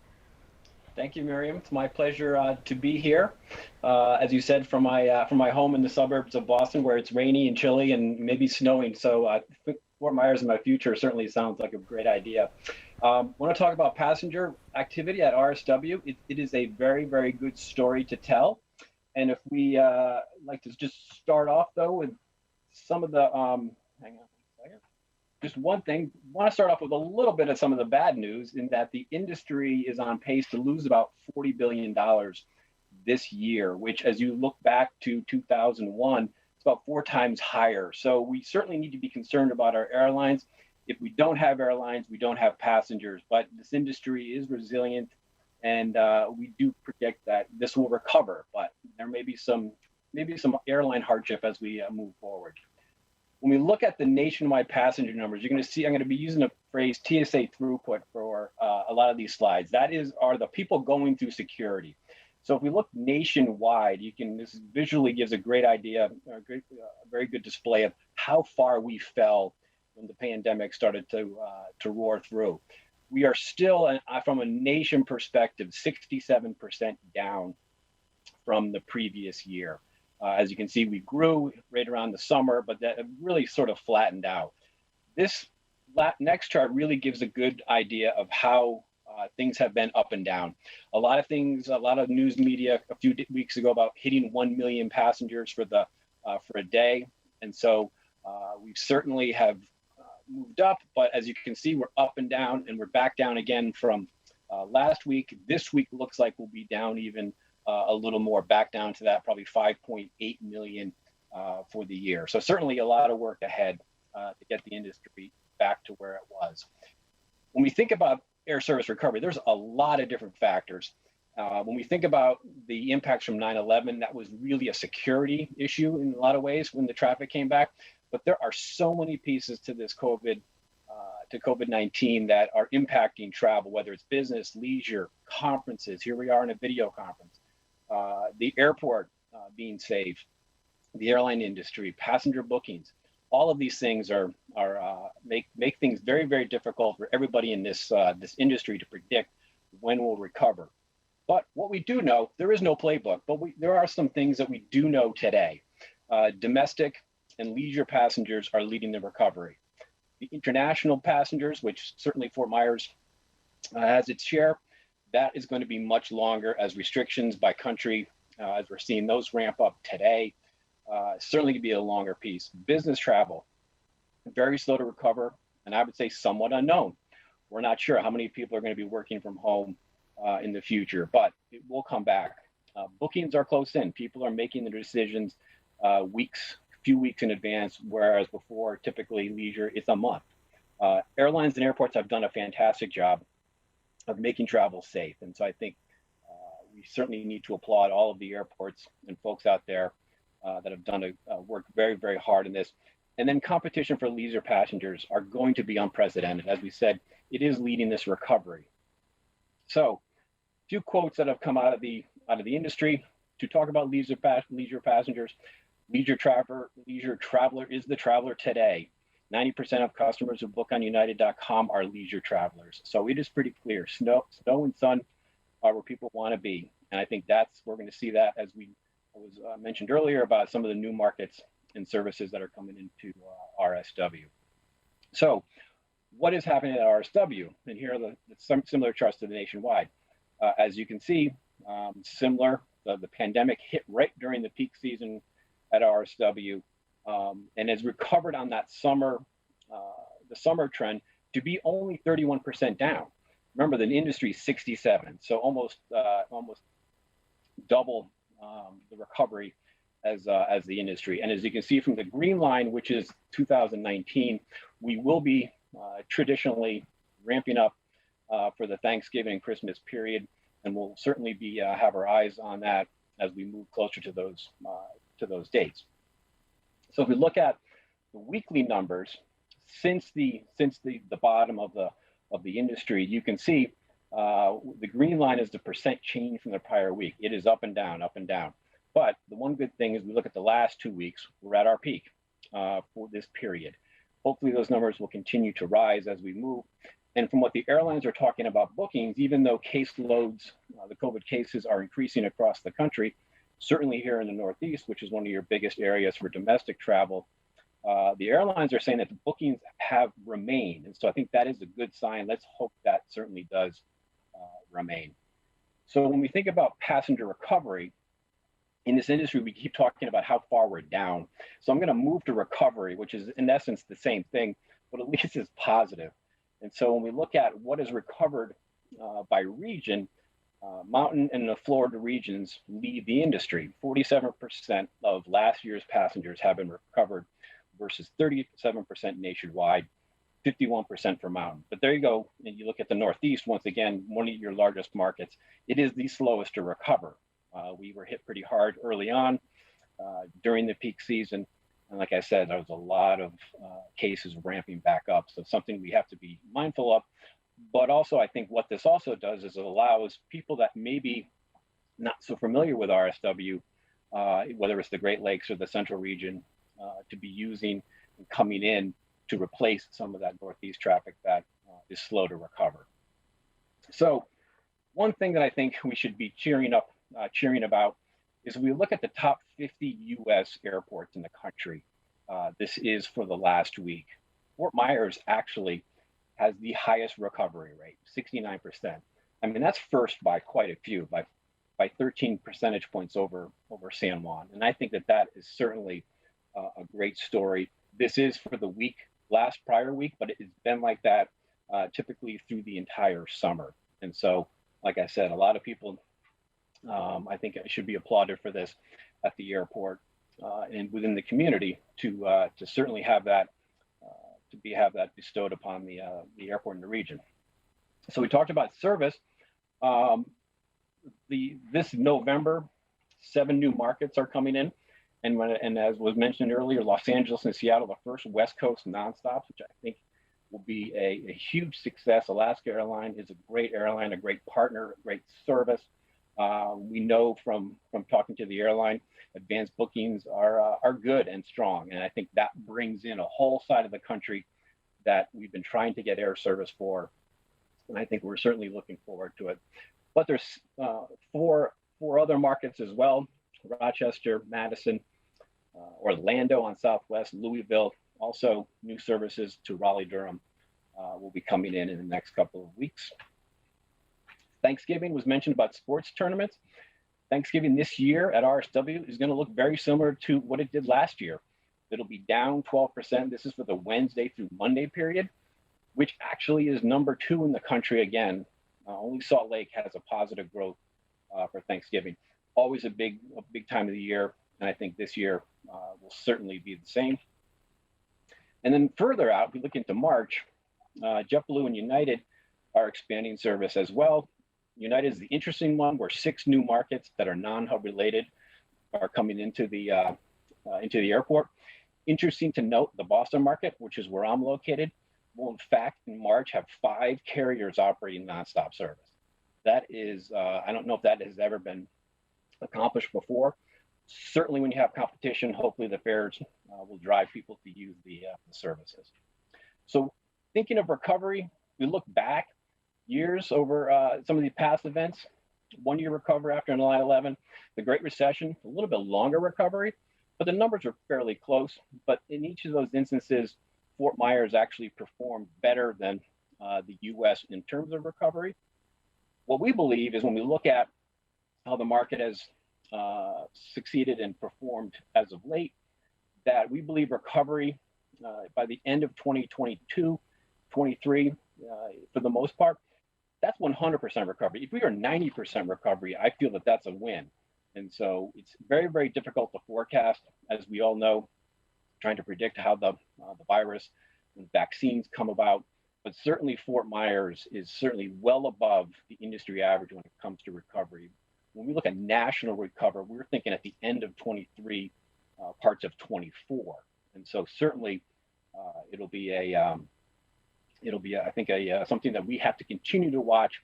Speaker 3: Thank you, Miriam. It's my pleasure to be here. As you said, from my home in the suburbs of Boston, where it's rainy and chilly and maybe snowing. So Fort Myers in my future certainly sounds like a great idea. Want to talk about passenger activity at RSW. It is a very, very good story to tell. And if we like to just start off though with some of the hang on a second. Just one thing, I want to start off with a little bit of some of the bad news in that the industry is on pace to lose about $40 billion this year, which as you look back to 2001, it's about 4 times higher. So we certainly need to be concerned about our airlines. If we don't have airlines, we don't have passengers, but this industry is resilient and we do predict that this will recover, but there may be some airline hardship as we move forward. When we look at the nationwide passenger numbers, you're going to see, I'm going to be using the phrase TSA throughput for a lot of these slides. That are the people going through security. So if we look nationwide, this visually gives a great idea, a very good display of how far we fell when the pandemic started to roar through. We are still, from a nation perspective, 67% down from the previous year. As you can see, we grew right around the summer, but that really sort of flattened out. This next chart really gives a good idea of how things have been up and down. A lot of news media a few weeks ago about hitting 1 million passengers for a day. And so we certainly have moved up, but as you can see, we're up and down, and we're back down again from last week. This week looks like we'll be down even a little more, back down to that probably 5.8 million for the year. So certainly a lot of work ahead to get the industry back to where it was. When we think about air service recovery, there's a lot of different factors. When we think about the impacts from 9/11, that was really a security issue in a lot of ways when the traffic came back. But there are so many pieces to this COVID-19 that are impacting travel, whether it's business, leisure, conferences. Here we are in a video conference. The airport being safe, the airline industry, passenger bookings. All of these things make things very, very difficult for everybody in this industry to predict when we'll recover. But what we do know, there is no playbook, but there are some things that we do know today. Domestic and leisure passengers are leading the recovery. The international passengers, which certainly Fort Myers has its share, that is going to be much longer as restrictions by country, as we're seeing those ramp up today, certainly going to be a longer piece. Business travel, very slow to recover, and I would say somewhat unknown. We're not sure how many people are going to be working from home in the future, but it will come back. Bookings are close in. People are making the decisions few weeks in advance, whereas before, typically leisure, it's a month. Airlines and airports have done a fantastic job of making travel safe. And so I think we certainly need to applaud all of the airports and folks out there that have done worked very, very hard in this. And then competition for leisure passengers are going to be unprecedented. As we said, it is leading this recovery. So a few quotes that have come out of the industry to talk about leisure passengers. Leisure traveler is the traveler today. 90% of customers who book on United.com are leisure travelers. So it is pretty clear. Snow and sun are where people want to be. And I think we're going to see that as was mentioned earlier about some of the new markets and services that are coming into RSW. So what is happening at RSW? And here are some similar charts to the nationwide. As you can see, the pandemic hit right during the peak season at RSW, and has recovered on that the summer trend to be only 31% down. Remember, the industry is 67, so almost double the recovery as the industry. And as you can see from the green line, which is 2019, we will be traditionally ramping up for the Thanksgiving and Christmas period, and we'll certainly be have our eyes on that as we move closer to those dates. So if we look at the weekly numbers since the bottom of the industry, you can see the green line is the percent change from the prior week. It is up and down, up and down. But the one good thing is we look at the last 2 weeks, we're at our peak for this period. Hopefully those numbers will continue to rise as we move. And from what the airlines are talking about bookings, even though case loads, the COVID cases are increasing across the country, certainly here in the Northeast, which is one of your biggest areas for domestic travel, the airlines are saying that the bookings have remained. And so I think that is a good sign. Let's hope that certainly does remain. So when we think about passenger recovery, in this industry, we keep talking about how far we're down. So I'm going to move to recovery, which is in essence the same thing, but at least it's positive. And so when we look at what is recovered by region, Mountain and the Florida regions lead the industry. 47% of last year's passengers have been recovered versus 37% nationwide, 51% for Mountain. But there you go. And you look at the Northeast, once again, one of your largest markets, it is the slowest to recover. We were hit pretty hard early on during the peak season. And like I said, there was a lot of cases ramping back up. So something we have to be mindful of. But also, I think what this also does is it allows people that may be not so familiar with RSW, whether it's the Great Lakes or the Central region, to be using and coming in to replace some of that Northeast traffic that is slow to recover. So one thing that I think we should be cheering about is we look at the top 50 U.S. airports in the country. This is for the last week. Fort Myers actually has the highest recovery rate, 69%. I mean, that's first by quite a few, by 13 percentage points over San Juan. And I think that is certainly a great story. This is for the prior week, but it's been like that typically through the entire summer. And so, like I said, a lot of people, I think it should be applauded for this at the airport and within the community to certainly have that bestowed upon the airport in the region. So we talked about service. This November, 7 new markets are coming in. And as was mentioned earlier, Los Angeles and Seattle, the first West Coast nonstops, which I think will be a huge success. Alaska Airline is a great airline, a great partner, a great service. We know from talking to the airline, advanced bookings are good and strong. And I think that brings in a whole side of the country that we've been trying to get air service for. And I think we're certainly looking forward to it. But there's four other markets as well: Rochester, Madison, Orlando on Southwest, Louisville. Also, new services to Raleigh-Durham will be coming in the next couple of weeks. Thanksgiving was mentioned about sports tournaments. Thanksgiving this year at RSW is going to look very similar to what it did last year. It'll be down 12%. This is for the Wednesday through Monday period, which actually is number 2 in the country again. Only Salt Lake has a positive growth for Thanksgiving. Always a big time of the year, and I think this year will certainly be the same. And then further out, we look into March, JetBlue and United are expanding service as well. United is the interesting one, where 6 new markets that are non-hub related are coming into the airport. Interesting to note, the Boston market, which is where I'm located, will in fact in March have 5 carriers operating nonstop service. That is, I don't know if that has ever been accomplished before. Certainly when you have competition, hopefully the fares will drive people to use the services. So thinking of recovery, we look back years over some of the past events. 1 year recovery after 9/11, the Great Recession, a little bit longer recovery, but the numbers are fairly close. But in each of those instances, Fort Myers actually performed better than the US in terms of recovery. What we believe is when we look at how the market has succeeded and performed as of late, that we believe recovery by the end of 2022, 23, for the most part, that's 100% recovery. If we are 90% recovery, I feel that that's a win. And so it's very, very difficult to forecast, as we all know, trying to predict how the virus and vaccines come about. But certainly Fort Myers is certainly well above the industry average when it comes to recovery. When we look at national recovery, we're thinking at the end of 23, parts of 24. And so certainly it'll be I think something that we have to continue to watch.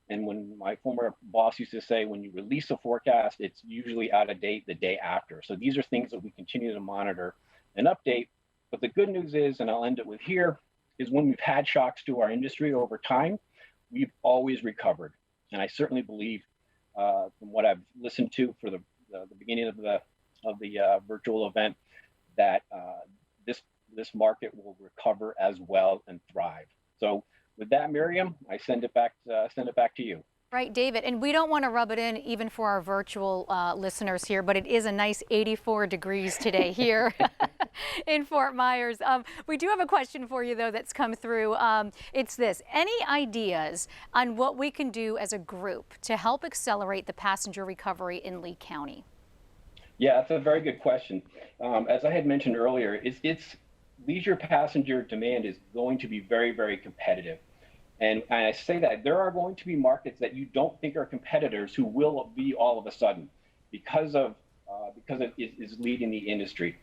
Speaker 3: And when my former boss used to say, when you release a forecast, it's usually out of date the day after. So these are things that we continue to monitor and update. But the good news is, and I'll end it with here, is when we've had shocks to our industry over time, we've always recovered. And I certainly believe, from what I've listened to for the beginning of the virtual event, that this market will recover as well and thrive. So with that, Miriam, I send it back to you.
Speaker 2: Right, David, and we don't want to rub it in even for our virtual listeners here, but it is a nice 84 degrees today here in Fort Myers. We do have a question for you, though, that's come through. It's this: any ideas on what we can do as a group to help accelerate the passenger recovery in Lee County?
Speaker 3: Yeah, that's a very good question. As I had mentioned earlier, it's leisure passenger demand is going to be very, very competitive. And I say that there are going to be markets that you don't think are competitors who will be all of a sudden because it is leading the industry.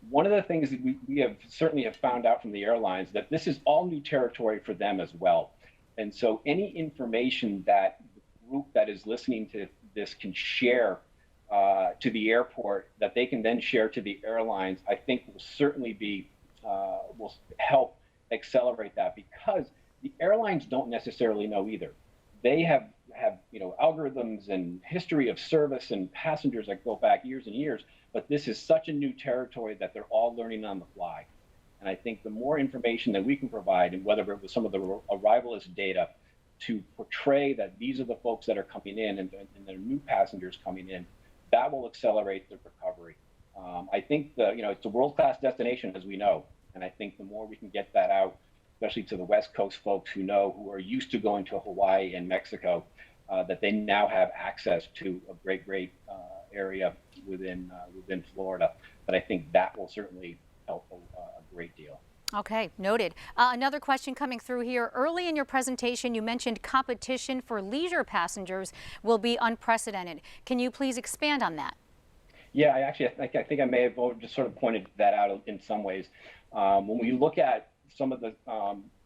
Speaker 3: One of the things that we have certainly have found out from the airlines that this is all new territory for them as well. And so any information that the group that is listening to this can share to the airport, that they can then share to the airlines, I think will certainly be will help accelerate that, because the airlines don't necessarily know either. They have algorithms and history of service and passengers that go back years and years, but this is such a new territory that they're all learning on the fly. And I think the more information that we can provide, and whether it was some of the arrivalist data to portray that these are the folks that are coming in and there are new passengers coming in, that will accelerate the recovery. I think it's a world-class destination, as we know, and I think the more we can get that out, especially to the West Coast folks who are used to going to Hawaii and Mexico, that they now have access to a great area within Florida. But I think that will certainly help a great deal.
Speaker 2: Okay, noted. Another question coming through here. Early in your presentation, you mentioned competition for leisure passengers will be unprecedented. Can you please expand on that?
Speaker 3: Yeah, I think I may have just sort of pointed that out in some ways. When we look at some of the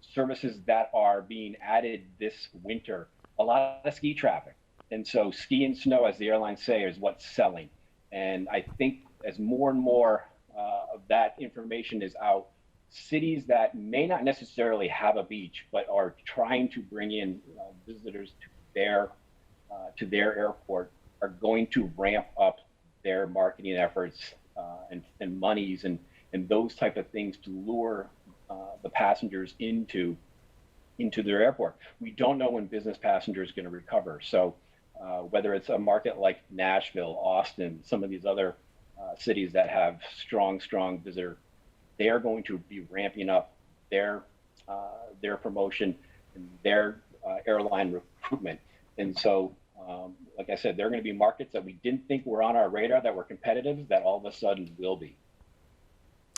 Speaker 3: services that are being added this winter, a lot of ski traffic. And so ski and snow, as the airlines say, is what's selling. And I think as more and more of that information is out, cities that may not necessarily have a beach, but are trying to bring in visitors to their airport are going to ramp up their marketing efforts and monies and those type of things to lure the passengers into their airport. We don't know when business passengers are going to recover. So whether it's a market like Nashville, Austin, some of these other cities that have strong visitor, they are going to be ramping up their promotion and their airline recruitment. And so, like I said, there are going to be markets that we didn't think were on our radar that were competitive that all of a sudden will be.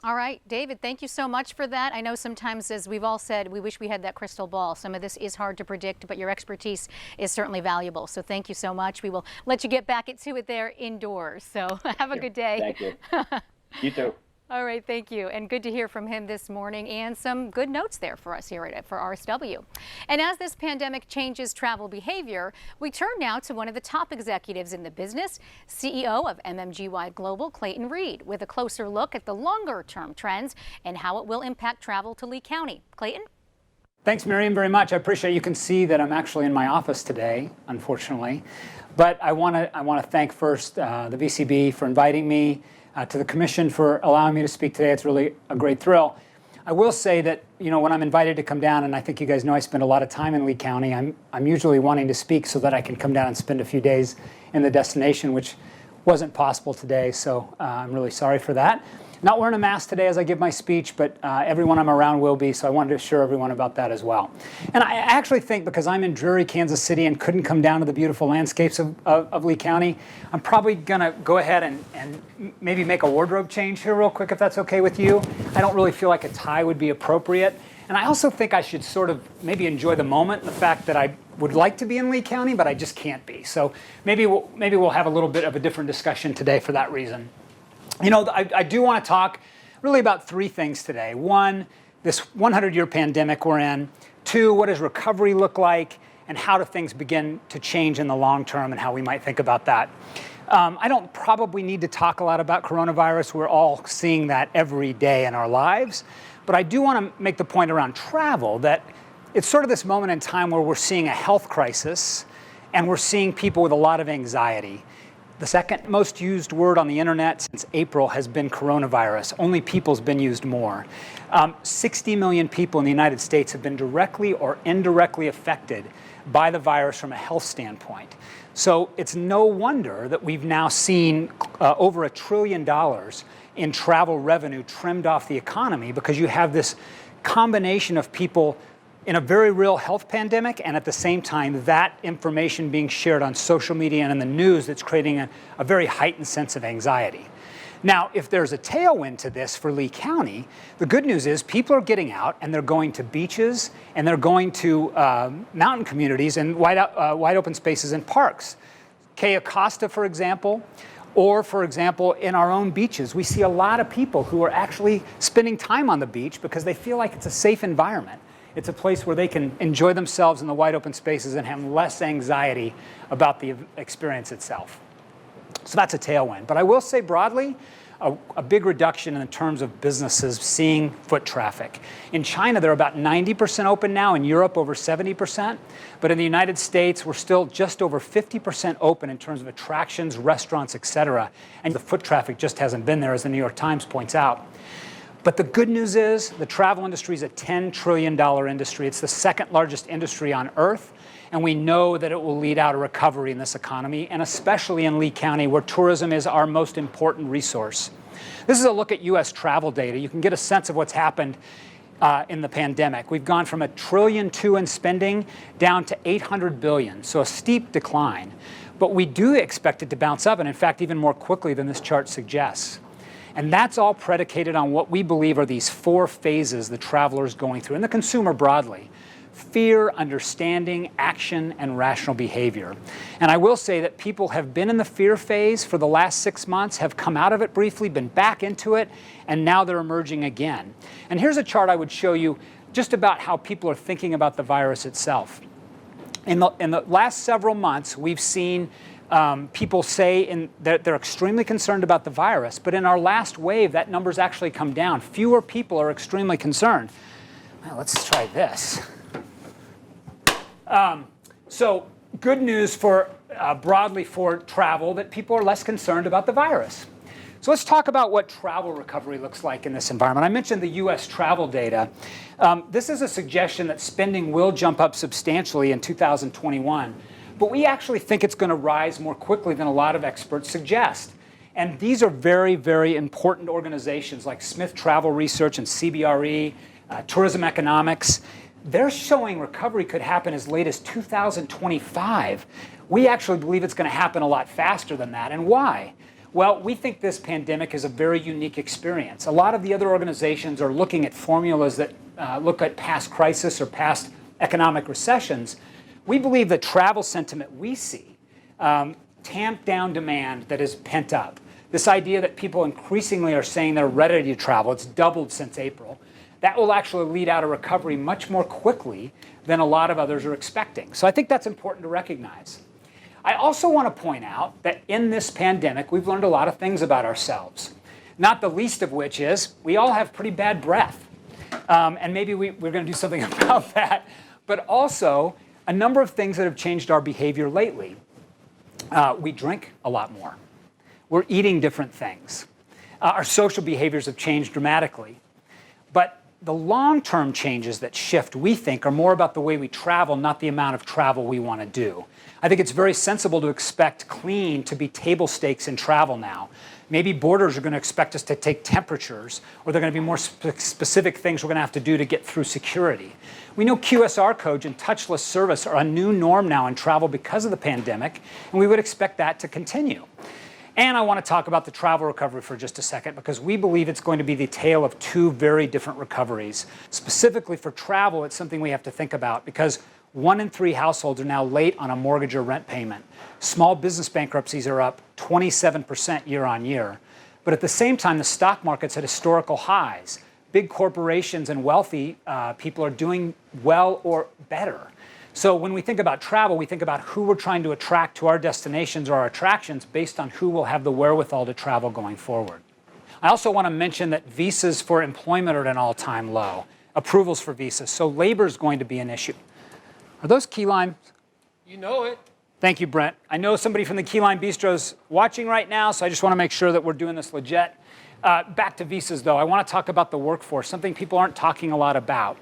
Speaker 2: All right, David, thank you so much for that. I know sometimes, as we've all said, we wish we had that crystal ball. Some of this is hard to predict, but your expertise is certainly valuable. So thank you so much. We will let you get back to it there indoors. So have a good day.
Speaker 3: Thank you. You too.
Speaker 2: All right, thank you. And good to hear from him this morning, and some good notes there for us here for RSW. And as this pandemic changes travel behavior, we turn now to one of the top executives in the business, CEO of MMGY Global, Clayton Reid, with a closer look at the longer-term trends and how it will impact travel to Lee County. Clayton?
Speaker 4: Thanks, Miriam, very much. I appreciate you can see that I'm actually in my office today, unfortunately. But I want to thank first the VCB for inviting me, to the Commission for allowing me to speak today. It's really a great thrill. I will say that, you know, when I'm invited to come down, and I think you guys know I spend a lot of time in Lee County, I'm usually wanting to speak so that I can come down and spend a few days in the destination, which wasn't possible today, so I'm really sorry for that. Not wearing a mask today as I give my speech, but everyone I'm around will be, so I wanted to assure everyone about that as well. And I actually think, because I'm in dreary Kansas City and couldn't come down to the beautiful landscapes of Lee County, I'm probably going to go ahead and maybe make a wardrobe change here real quick, if that's okay with you. I don't really feel like a tie would be appropriate. And I also think I should sort of maybe enjoy the moment, the fact that I would like to be in Lee County, but I just can't be. So maybe we'll have a little bit of a different discussion today for that reason. You know, I do want to talk really about three things today. One, this 100-year pandemic we're in. Two, what does recovery look like? And how do things begin to change in the long term and how we might think about that? I don't probably need to talk a lot about coronavirus. We're all seeing that every day in our lives. But I do want to make the point around travel that it's sort of this moment in time where we're seeing a health crisis and we're seeing people with a lot of anxiety. The second most used word on the internet since April has been coronavirus. Only people's been used more. 60 million people in the United States have been directly or indirectly affected by the virus from a health standpoint. So it's no wonder that we've now seen over $1 trillion in travel revenue trimmed off the economy, because you have this combination of people in a very real health pandemic, and at the same time, that information being shared on social media and in the news that's creating a very heightened sense of anxiety. Now, if there's a tailwind to this for Lee County, the good news is people are getting out and they're going to beaches and they're going to mountain communities and wide open spaces and parks. Cayo Costa, for example, or for example, in our own beaches, we see a lot of people who are actually spending time on the beach because they feel like it's a safe environment. It's a place where they can enjoy themselves in the wide open spaces and have less anxiety about the experience itself. So that's a tailwind. But I will say broadly, a big reduction in terms of businesses seeing foot traffic. In China, they're about 90% open now. In Europe, over 70%. But in the United States, we're still just over 50% open in terms of attractions, restaurants, et cetera. And the foot traffic just hasn't been there, as the New York Times points out. But the good news is the travel industry is a $10 trillion industry. It's the second largest industry on earth. And we know that it will lead out a recovery in this economy, and especially in Lee County, where tourism is our most important resource. This is a look at U.S. travel data. You can get a sense of what's happened in the pandemic. We've gone from $1.2 trillion in spending down to $800 billion, so a steep decline. But we do expect it to bounce up, and in fact, even more quickly than this chart suggests. And that's all predicated on what we believe are these 4 phases the traveler is going through, and the consumer broadly: fear, understanding, action, and rational behavior. And I will say that people have been in the fear phase for the last 6 months, have come out of it briefly, been back into it, and now they're emerging again. And here's a chart I would show you just about how people are thinking about the virus itself. In the last several months, we've seen people say that they're extremely concerned about the virus, but in our last wave, that number's actually come down. Fewer people are extremely concerned. Well, let's try this. So good news for broadly for travel, that people are less concerned about the virus. So let's talk about what travel recovery looks like in this environment. I mentioned the U.S. travel data. This is a suggestion that spending will jump up substantially in 2021, but we actually think it's going to rise more quickly than a lot of experts suggest. And these are very, very important organizations like Smith Travel Research and CBRE, Tourism Economics. They're showing recovery could happen as late as 2025. We actually believe it's going to happen a lot faster than that. And why? Well, we think this pandemic is a very unique experience. A lot of the other organizations are looking at formulas that look at past crisis or past economic recessions. We believe the travel sentiment we see tamped down demand that is pent up. This idea that people increasingly are saying they're ready to travel, it's doubled since April. That will actually lead out a recovery much more quickly than a lot of others are expecting. So I think that's important to recognize. I also want to point out that in this pandemic, we've learned a lot of things about ourselves, not the least of which is we all have pretty bad breath. And maybe we're going to do something about that. But also, a number of things that have changed our behavior lately. We drink a lot more. We're eating different things. Our social behaviors have changed dramatically. But the long-term changes that shift, we think, are more about the way we travel, not the amount of travel we want to do. I think it's very sensible to expect clean to be table stakes in travel now. Maybe borders are going to expect us to take temperatures, or they're going to be more specific things we're going to have to do to get through security. We know QSR codes and touchless service are a new norm now in travel because of the pandemic, and we would expect that to continue. And I want to talk about the travel recovery for just a second, because we believe it's going to be the tale of 2 very different recoveries. Specifically for travel, it's something we have to think about, because 1 in 3 households are now late on a mortgage or rent payment. Small business bankruptcies are up 27% year on year. But at the same time, the stock market's at historical highs. Big corporations and wealthy people are doing well or better. So when we think about travel, we think about who we're trying to attract to our destinations or our attractions based on who will have the wherewithal to travel going forward. I also want to mention that visas for employment are at an all-time low, approvals for visas. So labor is going to be an issue. Are those key limes?
Speaker 19: You know it.
Speaker 4: Thank you, Brent. I know somebody from the Key Lime Bistro is watching right now, so I just want to make sure that we're doing this legit. Back to visas, though. I want to talk about the workforce, something people aren't talking a lot about.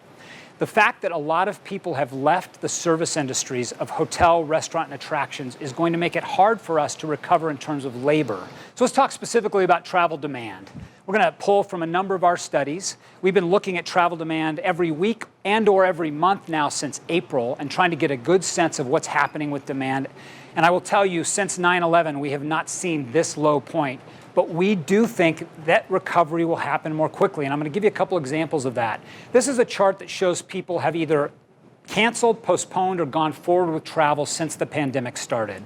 Speaker 4: The fact that a lot of people have left the service industries of hotel, restaurant, and attractions is going to make it hard for us to recover in terms of labor. So let's talk specifically about travel demand. We're going to pull from a number of our studies. We've been looking at travel demand every week and or every month now since April and trying to get a good sense of what's happening with demand. And I will tell you, since 9/11, we have not seen this low point. But we do think that recovery will happen more quickly. And I'm going to give you a couple examples of that. This is a chart that shows people have either canceled, postponed, or gone forward with travel since the pandemic started.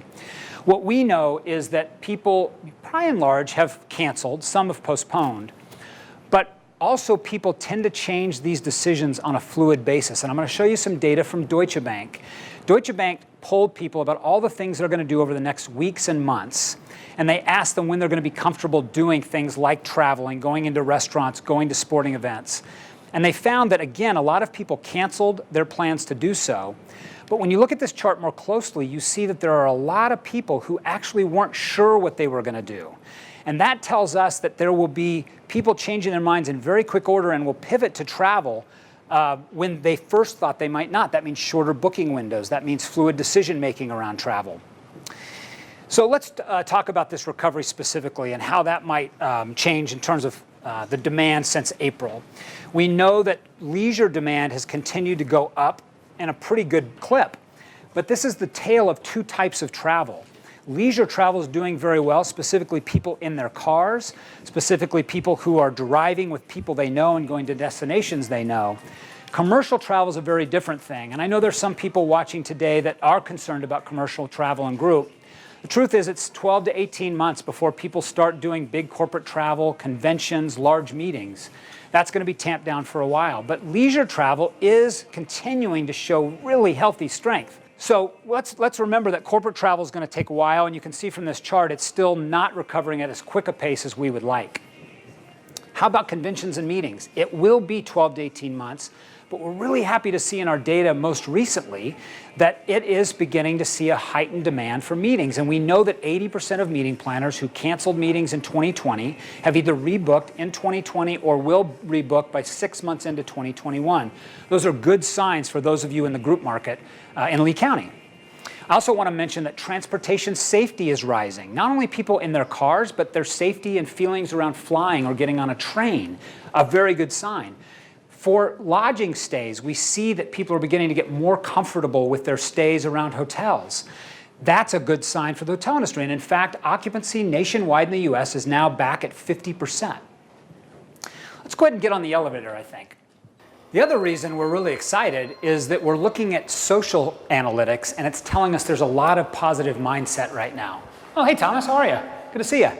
Speaker 4: What we know is that people, by and large, have canceled, some have postponed, but also people tend to change these decisions on a fluid basis. And I'm going to show you some data from Deutsche Bank. Deutsche Bank polled people about all the things they're going to do over the next weeks and months, and they asked them when they're going to be comfortable doing things like traveling, going into restaurants, going to sporting events. And they found that, again, a lot of people canceled their plans to do so. But when you look at this chart more closely, you see that there are a lot of people who actually weren't sure what they were going to do. And that tells us that there will be people changing their minds in very quick order and will pivot to travel when they first thought they might not. That means shorter booking windows. That means fluid decision-making around travel. So let's talk about this recovery specifically and how that might change in terms of the demand since April. We know that leisure demand has continued to go up in a pretty good clip. But this is the tale of 2 types of travel. Leisure travel is doing very well, specifically people in their cars, specifically people who are driving with people they know and going to destinations they know. Commercial travel is a very different thing, and I know there's some people watching today that are concerned about commercial travel and group. The truth is it's 12 to 18 months before people start doing big corporate travel, conventions, large meetings. That's going to be tamped down for a while, but leisure travel is continuing to show really healthy strength. So let's remember that corporate travel is going to take a while, and you can see from this chart it's still not recovering at as quick a pace as we would like. How about conventions and meetings? It will be 12 to 18 months, but we're really happy to see in our data most recently that it is beginning to see a heightened demand for meetings. And we know that 80% of meeting planners who canceled meetings in 2020 have either rebooked in 2020 or will rebook by 6 months into 2021. Those are good signs for those of you in the group market in Lee County. I also want to mention that transportation safety is rising. Not only people in their cars, but their safety and feelings around flying or getting on a train, a very good sign. For lodging stays, we see that people are beginning to get more comfortable with their stays around hotels. That's a good sign for the hotel industry. And in fact, occupancy nationwide in the US is now back at 50%. Let's go ahead and get on the elevator, I think. The other reason we're really excited is that we're looking at social analytics, and it's telling us there's a lot of positive mindset right now. Oh, hey, Thomas, how are you? Good to see you.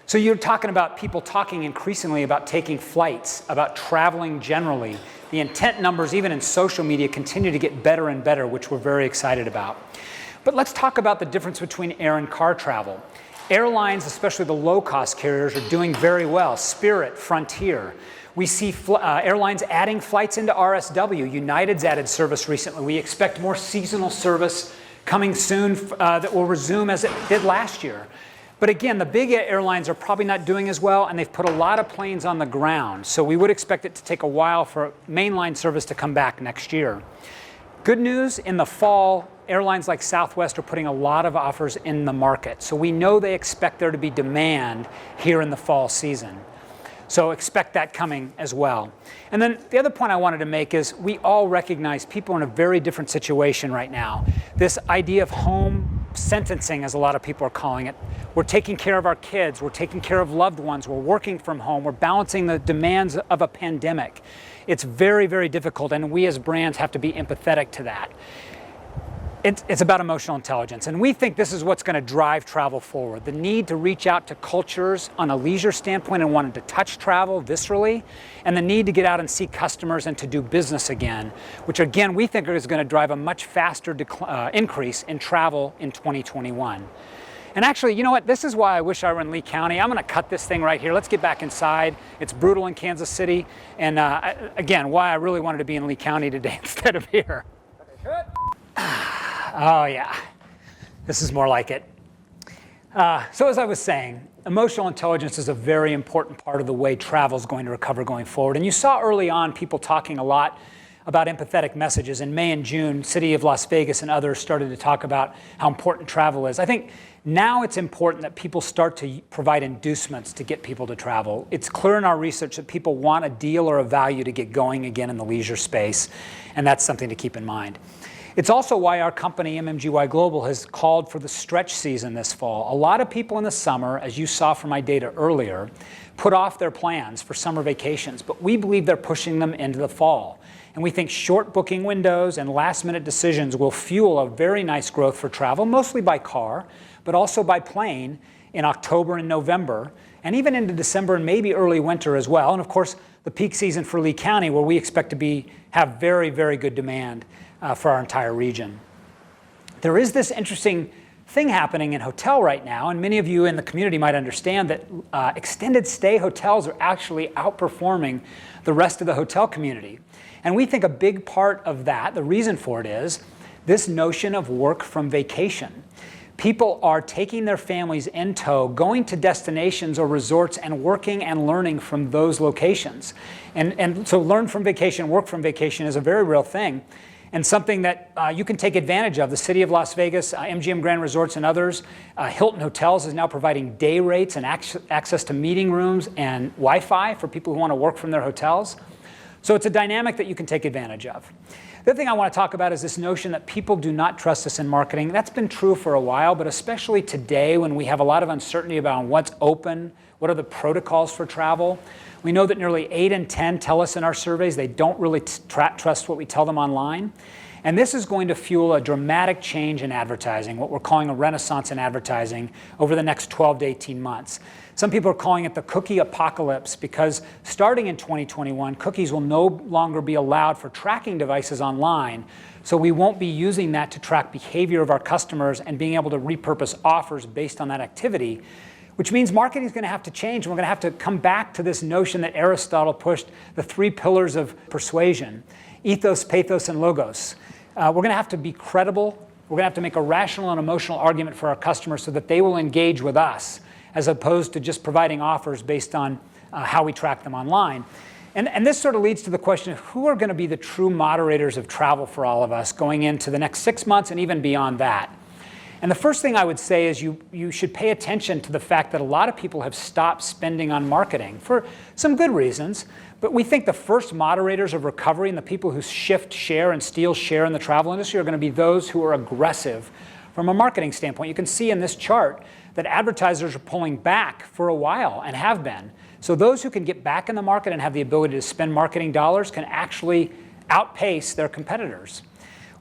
Speaker 4: So you're talking about people talking increasingly about taking flights, about traveling generally. The intent numbers, even in social media, continue to get better and better, which we're very excited about. But let's talk about the difference between air and car travel. Airlines, especially the low-cost carriers, are doing very well. Spirit, Frontier. We see airlines adding flights into RSW. United's added service recently. We expect more seasonal service coming soon that will resume as it did last year. But again, the big airlines are probably not doing as well, and they've put a lot of planes on the ground. So we would expect it to take a while for mainline service to come back next year. Good news, in the fall, airlines like Southwest are putting a lot of offers in the market. So we know they expect there to be demand here in the fall season. So expect that coming as well. And then the other point I wanted to make is we all recognize people are in a very different situation right now. This idea of home sentencing, as a lot of people are calling it. We're taking care of our kids, we're taking care of loved ones, we're working from home, we're balancing the demands of a pandemic. It's very, very difficult, and we as brands have to be empathetic to that. It's about emotional intelligence, and we think this is what's going to drive travel forward. The need to reach out to cultures on a leisure standpoint and wanting to touch travel viscerally, and the need to get out and see customers and to do business again, which again we think is going to drive a much faster increase in travel in 2021. And actually, you know what? This is why I wish I were in Lee County. I'm going to cut this thing right here. Let's get back inside. It's brutal in Kansas City, and again, why I really wanted to be in Lee County today instead of here. Oh yeah, this is more like it. So as I was saying, emotional intelligence is a very important part of the way travel is going to recover going forward. And you saw early on people talking a lot about empathetic messages. In May and June, City of Las Vegas and others started to talk about how important travel is. I think now it's important that people start to provide inducements to get people to travel. It's clear in our research that people want a deal or a value to get going again in the leisure space, and that's something to keep in mind. It's also why our company, MMGY Global, has called for the stretch season this fall. A lot of people in the summer, as you saw from my data earlier, put off their plans for summer vacations, but we believe they're pushing them into the fall. And we think short booking windows and last-minute decisions will fuel a very nice growth for travel, mostly by car, but also by plane in October and November, and even into December and maybe early winter as well. And of course, the peak season for Lee County, where we expect to have very, very good demand for our entire region. There is this interesting thing happening in hotel right now, and many of you in the community might understand that extended stay hotels are actually outperforming the rest of the hotel community. And we think a big part of that, the reason for it is this notion of work from vacation. People are taking their families in tow, going to destinations or resorts and working and learning from those locations. And so learn from vacation, work from vacation is a very real thing, and something that you can take advantage of. The City of Las Vegas, MGM Grand Resorts and others, Hilton Hotels is now providing day rates and access to meeting rooms and Wi-Fi for people who want to work from their hotels. So it's a dynamic that you can take advantage of. The other thing I want to talk about is this notion that people do not trust us in marketing. That's been true for a while, but especially today when we have a lot of uncertainty about what's open, what are the protocols for travel. We know that nearly 8 in 10 tell us in our surveys they don't really trust what we tell them online. And this is going to fuel a dramatic change in advertising, what we're calling a renaissance in advertising over the next 12 to 18 months. Some people are calling it the cookie apocalypse because starting in 2021, cookies will no longer be allowed for tracking devices online. So we won't be using that to track behavior of our customers and being able to repurpose offers based on that activity, which means marketing is going to have to change. And we're going to have to come back to this notion that Aristotle pushed, the 3 pillars of persuasion: ethos, pathos, and logos. We're going to have to be credible. We're going to have to make a rational and emotional argument for our customers so that they will engage with us, as opposed to just providing offers based on how we track them online. And this sort of leads to the question of who are going to be the true moderators of travel for all of us going into the next 6 months and even beyond that. And the first thing I would say is you should pay attention to the fact that a lot of people have stopped spending on marketing for some good reasons. But we think the first moderators of recovery and the people who shift share and steal share in the travel industry are going to be those who are aggressive from a marketing standpoint. You can see in this chart that advertisers are pulling back for a while and have been. So those who can get back in the market and have the ability to spend marketing dollars can actually outpace their competitors.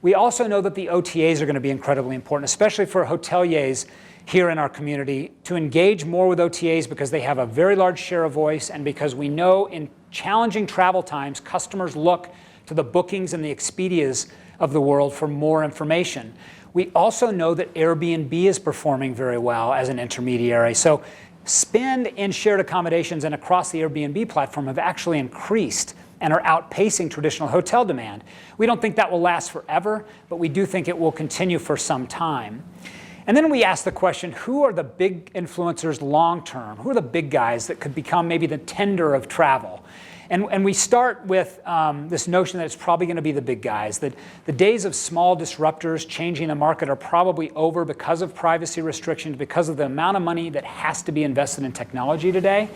Speaker 4: We also know that the OTAs are going to be incredibly important, especially for hoteliers here in our community, to engage more with OTAs because they have a very large share of voice and because we know in challenging travel times, customers look to the Bookings and the Expedias of the world for more information. We also know that Airbnb is performing very well as an intermediary. So spend in shared accommodations and across the Airbnb platform have actually increased and are outpacing traditional hotel demand. We don't think that will last forever, but we do think it will continue for some time. And then we ask the question, who are the big influencers long-term? Who are the big guys that could become maybe the Tinder of travel? And we start with this notion that it's probably going to be the big guys, that the days of small disruptors changing the market are probably over because of privacy restrictions, because of the amount of money that has to be invested in technology today.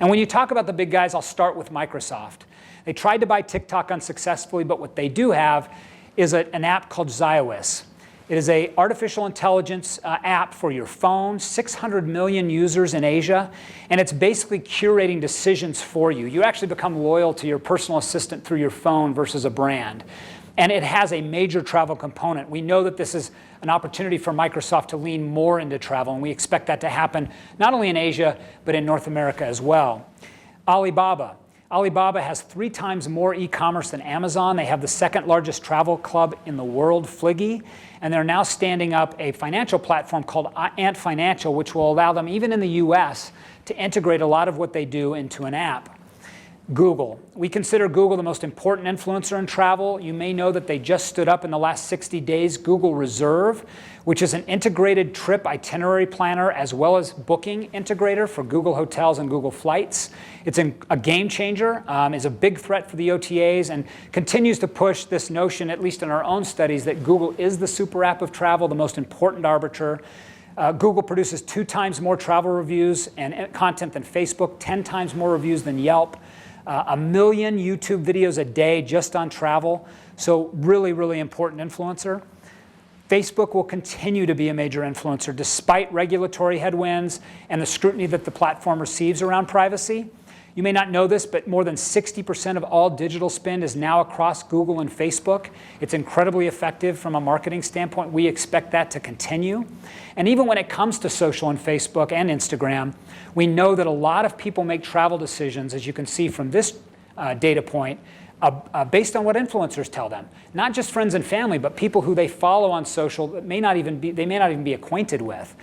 Speaker 4: And when you talk about the big guys, I'll start with Microsoft. They tried to buy TikTok unsuccessfully, but what they do have is an app called Zios. It is an artificial intelligence app for your phone, 600 million users in Asia, and it's basically curating decisions for you. You actually become loyal to your personal assistant through your phone versus a brand. And it has a major travel component. We know that this is an opportunity for Microsoft to lean more into travel, and we expect that to happen not only in Asia, but in North America as well. Alibaba. Alibaba has 3 times more e-commerce than Amazon. They have the 2nd largest travel club in the world, Fliggy, and they're now standing up a financial platform called Ant Financial, which will allow them, even in the US, to integrate a lot of what they do into an app. Google. We consider Google the most important influencer in travel. You may know that they just stood up in the last 60 days Google Reserve, which is an integrated trip itinerary planner as well as booking integrator for Google Hotels and Google Flights. It's a game changer, is a big threat for the OTAs, and continues to push this notion, at least in our own studies, that Google is the super app of travel, the most important arbiter. Google produces 2 times more travel reviews and content than Facebook, 10 times more reviews than Yelp. 1 million YouTube videos a day just on travel. So really, really important influencer. Facebook will continue to be a major influencer despite regulatory headwinds and the scrutiny that the platform receives around privacy. You may not know this, but more than 60% of all digital spend is now across Google and Facebook. It's incredibly effective from a marketing standpoint. We expect that to continue. And even when it comes to social and Facebook and Instagram, we know that a lot of people make travel decisions, as you can see from this data point, based on what influencers tell them. Not just friends and family, but people who they follow on social that they may not even be acquainted with.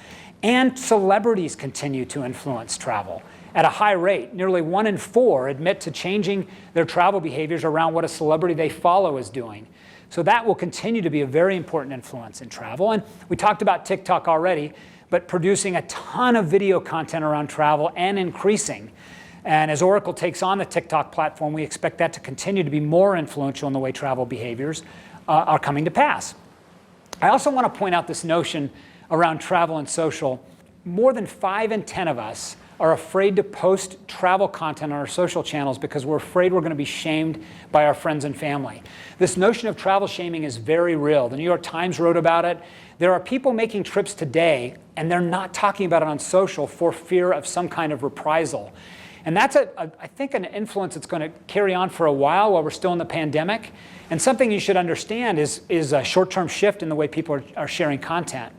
Speaker 4: And celebrities continue to influence travel at a high rate. Nearly 1 in 4 admit to changing their travel behaviors around what a celebrity they follow is doing. So that will continue to be a very important influence in travel. And we talked about TikTok already, but producing a ton of video content around travel and increasing. And as Oracle takes on the TikTok platform, we expect that to continue to be more influential in the way travel behaviors are coming to pass. I also want to point out this notion around travel and social. More than 5 in 10 of us are afraid to post travel content on our social channels because we're afraid we're going to be shamed by our friends and family. This notion of travel shaming is very real. The New York Times wrote about it. There are people making trips today, and they're not talking about it on social for fear of some kind of reprisal. And that's, I think, an influence that's going to carry on for a while we're still in the pandemic. And something you should understand is a short-term shift in the way people are sharing content.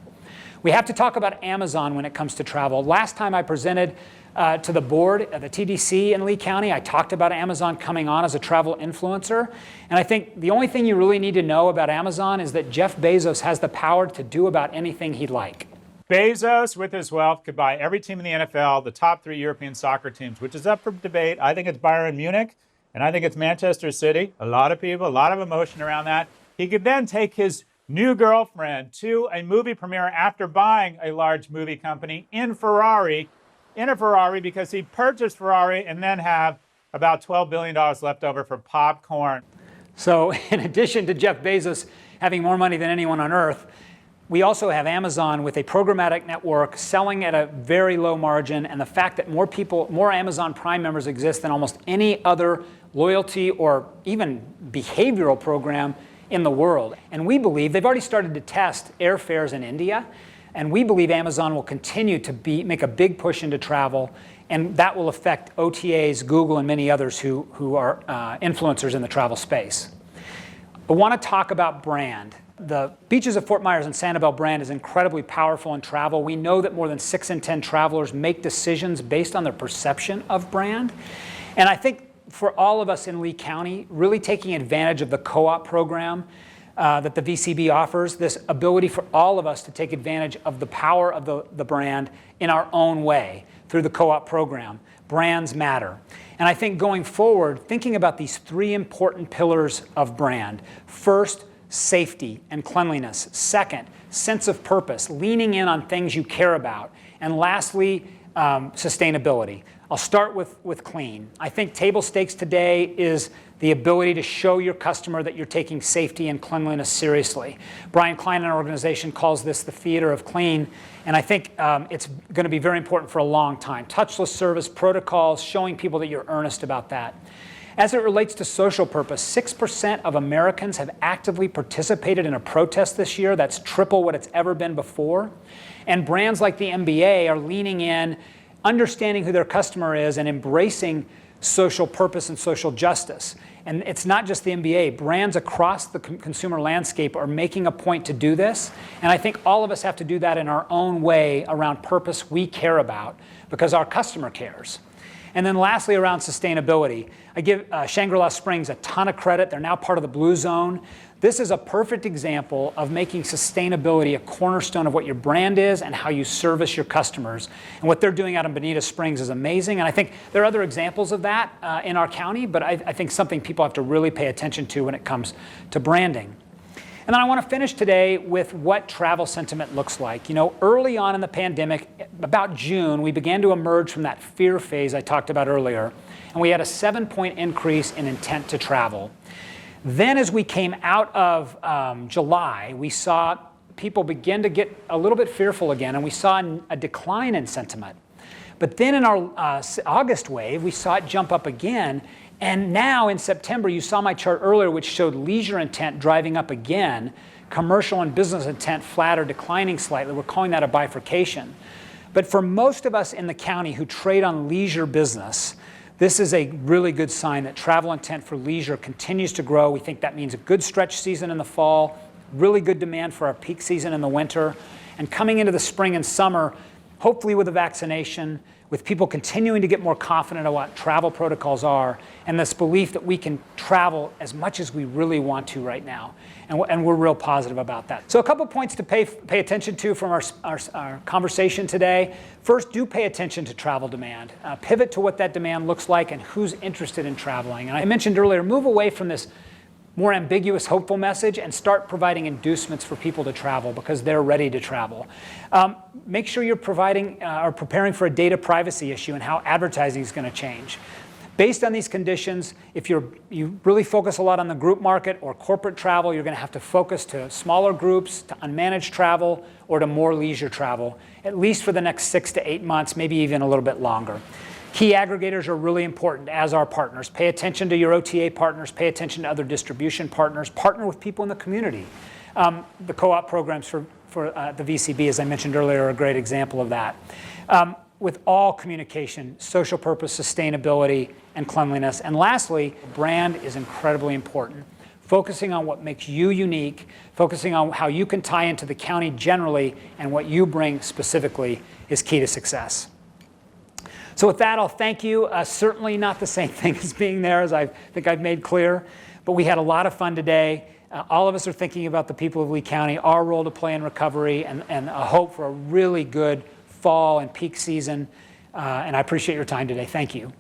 Speaker 4: We have to talk about Amazon when it comes to travel. Last time I presented to the board at the TDC in Lee County, I talked about Amazon coming on as a travel influencer. And I think the only thing you really need to know about Amazon is that Jeff Bezos has the power to do about anything he'd like.
Speaker 5: Bezos, with his wealth, could buy every team in the NFL, the top 3 European soccer teams, which is up for debate. I think it's Bayern Munich, and I think it's Manchester City. A lot of people, a lot of emotion around that. He could then take his new girlfriend to a movie premiere after buying a large movie company in a Ferrari, because he purchased Ferrari and then have about $12 billion left over for popcorn.
Speaker 4: So in addition to Jeff Bezos having more money than anyone on earth, we also have Amazon with a programmatic network selling at a very low margin, and the fact that more Amazon Prime members exist than almost any other loyalty or even behavioral program in the world. And we believe they've already started to test airfares in India, and we believe Amazon will continue to make a big push into travel, and that will affect OTAs, Google, and many others who are influencers in the travel space. I want to talk about brand. The Beaches of Fort Myers and Sanibel brand is incredibly powerful in travel. We know that more than 6 in 10 travelers make decisions based on their perception of brand. And I think for all of us in Lee County, really taking advantage of the co-op program that the VCB offers, this ability for all of us to take advantage of the power of the brand in our own way through the co-op program. Brands matter. And I think going forward, thinking about these 3 important pillars of brand. First, safety and cleanliness. Second, sense of purpose, leaning in on things you care about. And lastly, sustainability. I'll start with clean. I think table stakes today is the ability to show your customer that you're taking safety and cleanliness seriously. Brian Klein and our organization calls this the theater of clean, and I think it's going to be very important for a long time. Touchless service protocols, showing people that you're earnest about that. As it relates to social purpose, 6% of Americans have actively participated in a protest this year. That's triple what it's ever been before. And brands like the NBA are leaning in, understanding who their customer is, and embracing social purpose and social justice. And it's not just the NBA. Brands across the consumer landscape are making a point to do this. And I think all of us have to do that in our own way around purpose we care about, because our customer cares. And then lastly, around sustainability, I give Shangri-La Springs a ton of credit. They're now part of the Blue Zone. This is a perfect example of making sustainability a cornerstone of what your brand is and how you service your customers. And what they're doing out in Bonita Springs is amazing. And I think there are other examples of that in our county, but I think something people have to really pay attention to when it comes to branding. And then I want to finish today with what travel sentiment looks like. You know, early on in the pandemic, about June, we began to emerge from that fear phase I talked about earlier, and we had a 7-point increase in intent to travel. Then as we came out of July, we saw people begin to get a little bit fearful again, and we saw a decline in sentiment. But then in our August wave, we saw it jump up again. And now in September, you saw my chart earlier, which showed leisure intent driving up again, commercial and business intent flat or declining slightly. We're calling that a bifurcation. But for most of us in the county who trade on leisure business, this is a really good sign that travel intent for leisure continues to grow. We think that means a good stretch season in the fall, really good demand for our peak season in the winter, and coming into the spring and summer, hopefully with a vaccination, with people continuing to get more confident of what travel protocols are, and this belief that we can travel as much as we really want to right now. And we're real positive about that. So a couple points to pay attention to from our conversation today. First, do pay attention to travel demand. Pivot to what that demand looks like and who's interested in traveling. And I mentioned earlier, move away from this more ambiguous, hopeful message and start providing inducements for people to travel because they're ready to travel. Make sure you're preparing for a data privacy issue and how advertising is going to change. Based on these conditions, if you really focus a lot on the group market or corporate travel, you're going to have to focus to smaller groups, to unmanaged travel, or to more leisure travel, at least for the next 6 to 8 months, maybe even a little bit longer. Key aggregators are really important as our partners. Pay attention to your OTA partners, pay attention to other distribution partners, partner with people in the community. The co-op programs for the VCB, as I mentioned earlier, are a great example of that. With all communication, social purpose, sustainability, and cleanliness. And lastly, brand is incredibly important. Focusing on what makes you unique, focusing on how you can tie into the county generally, and what you bring specifically is key to success. So with that, I'll thank you. Certainly not the same thing as being there, as I think I've made clear, but we had a lot of fun today. All of us are thinking about the people of Lee County, our role to play in recovery, and a hope for a really good fall and peak season. And I appreciate your time today. Thank you.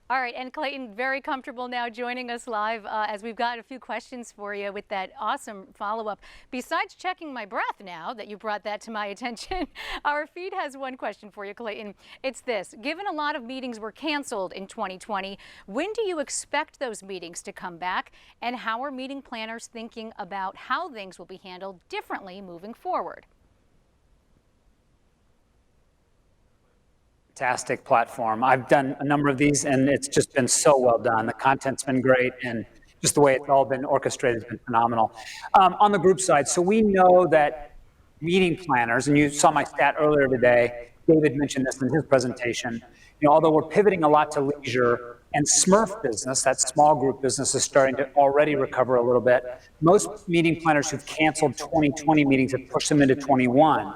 Speaker 2: All right, and Clayton, very comfortable now joining us live as we've got a few questions for you with that awesome follow-up. Besides checking my breath now that you brought that to my attention, our feed has one question for you, Clayton. It's this: given a lot of meetings were canceled in 2020, when do you expect those meetings to come back? And how are meeting planners thinking about how things will be handled differently moving forward?
Speaker 4: Fantastic platform. I've done a number of these, and it's just been so well done. The content's been great, and just the way it's all been orchestrated has been phenomenal. On the group side, so we know that meeting planners, and you saw my stat earlier today, David mentioned this in his presentation, although we're pivoting a lot to leisure, and SMRF business, that small group business, is starting to already recover a little bit. Most meeting planners who've canceled 2020 meetings have pushed them into 21.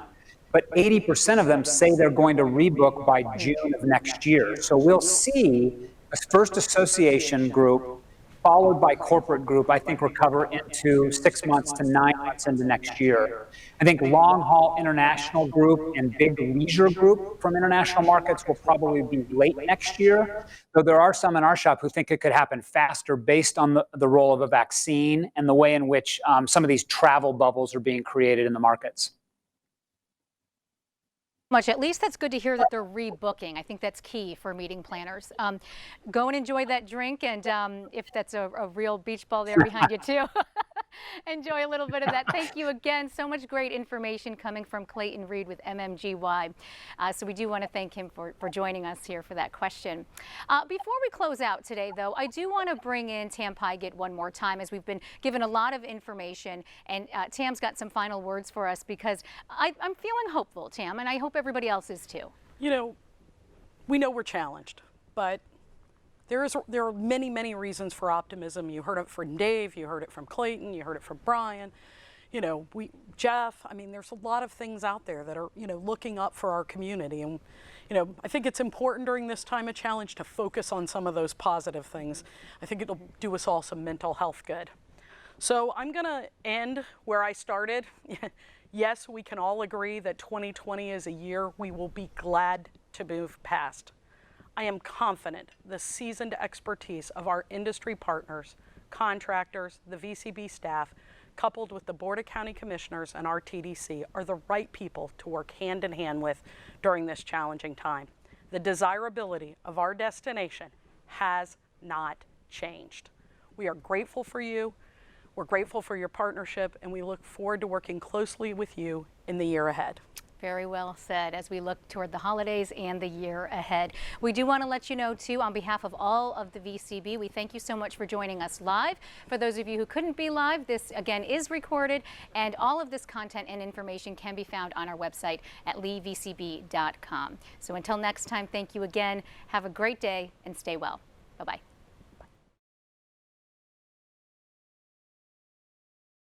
Speaker 4: But 80% of them say they're going to rebook by June of next year. So we'll see a first association group followed by corporate group, I think, recover into 6 months to 9 months into next year. I think long haul international group and big leisure group from international markets will probably be late next year. Though there are some in our shop who think it could happen faster based on the role of a vaccine and the way in which some of these travel bubbles are being created in the markets.
Speaker 2: At least that's good to hear that they're rebooking. I think that's key for meeting planners. Go and enjoy that drink, and if that's a real beach ball there behind you too, enjoy a little bit of that. Thank you again. So much great information coming from Clayton Reid with MMGY. So we do want to thank him for joining us here for that question. Before we close out today, though, I do want to bring in Tam Pigott one more time, as we've been given a lot of information, and Tam's got some final words for us, because I'm feeling hopeful, Tam, and I hope everybody else is too.
Speaker 6: We know we're challenged, but there are many reasons for optimism. You heard it from Dave, you heard it from Clayton, you heard it from Brian, Jeff. I mean, there's a lot of things out there that are, looking up for our community. And, I think it's important during this time of challenge to focus on some of those positive things. I think it'll do us all some mental health good. So I'm gonna end where I started. Yes, we can all agree that 2020 is a year we will be glad to move past. I am confident the seasoned expertise of our industry partners, contractors, the VCB staff, coupled with the Board of County Commissioners and our TDC, are the right people to work hand in hand with during this challenging time. The desirability of our destination has not changed. We are grateful for you. We're grateful for your partnership, and we look forward to working closely with you in the year ahead.
Speaker 2: Very well said, as we look toward the holidays and the year ahead. We do want to let you know, too, on behalf of all of the VCB, we thank you so much for joining us live. For those of you who couldn't be live, this again is recorded, and all of this content and information can be found on our website at leevcb.com. So until next time, thank you again. Have a great day and stay well. Bye-bye.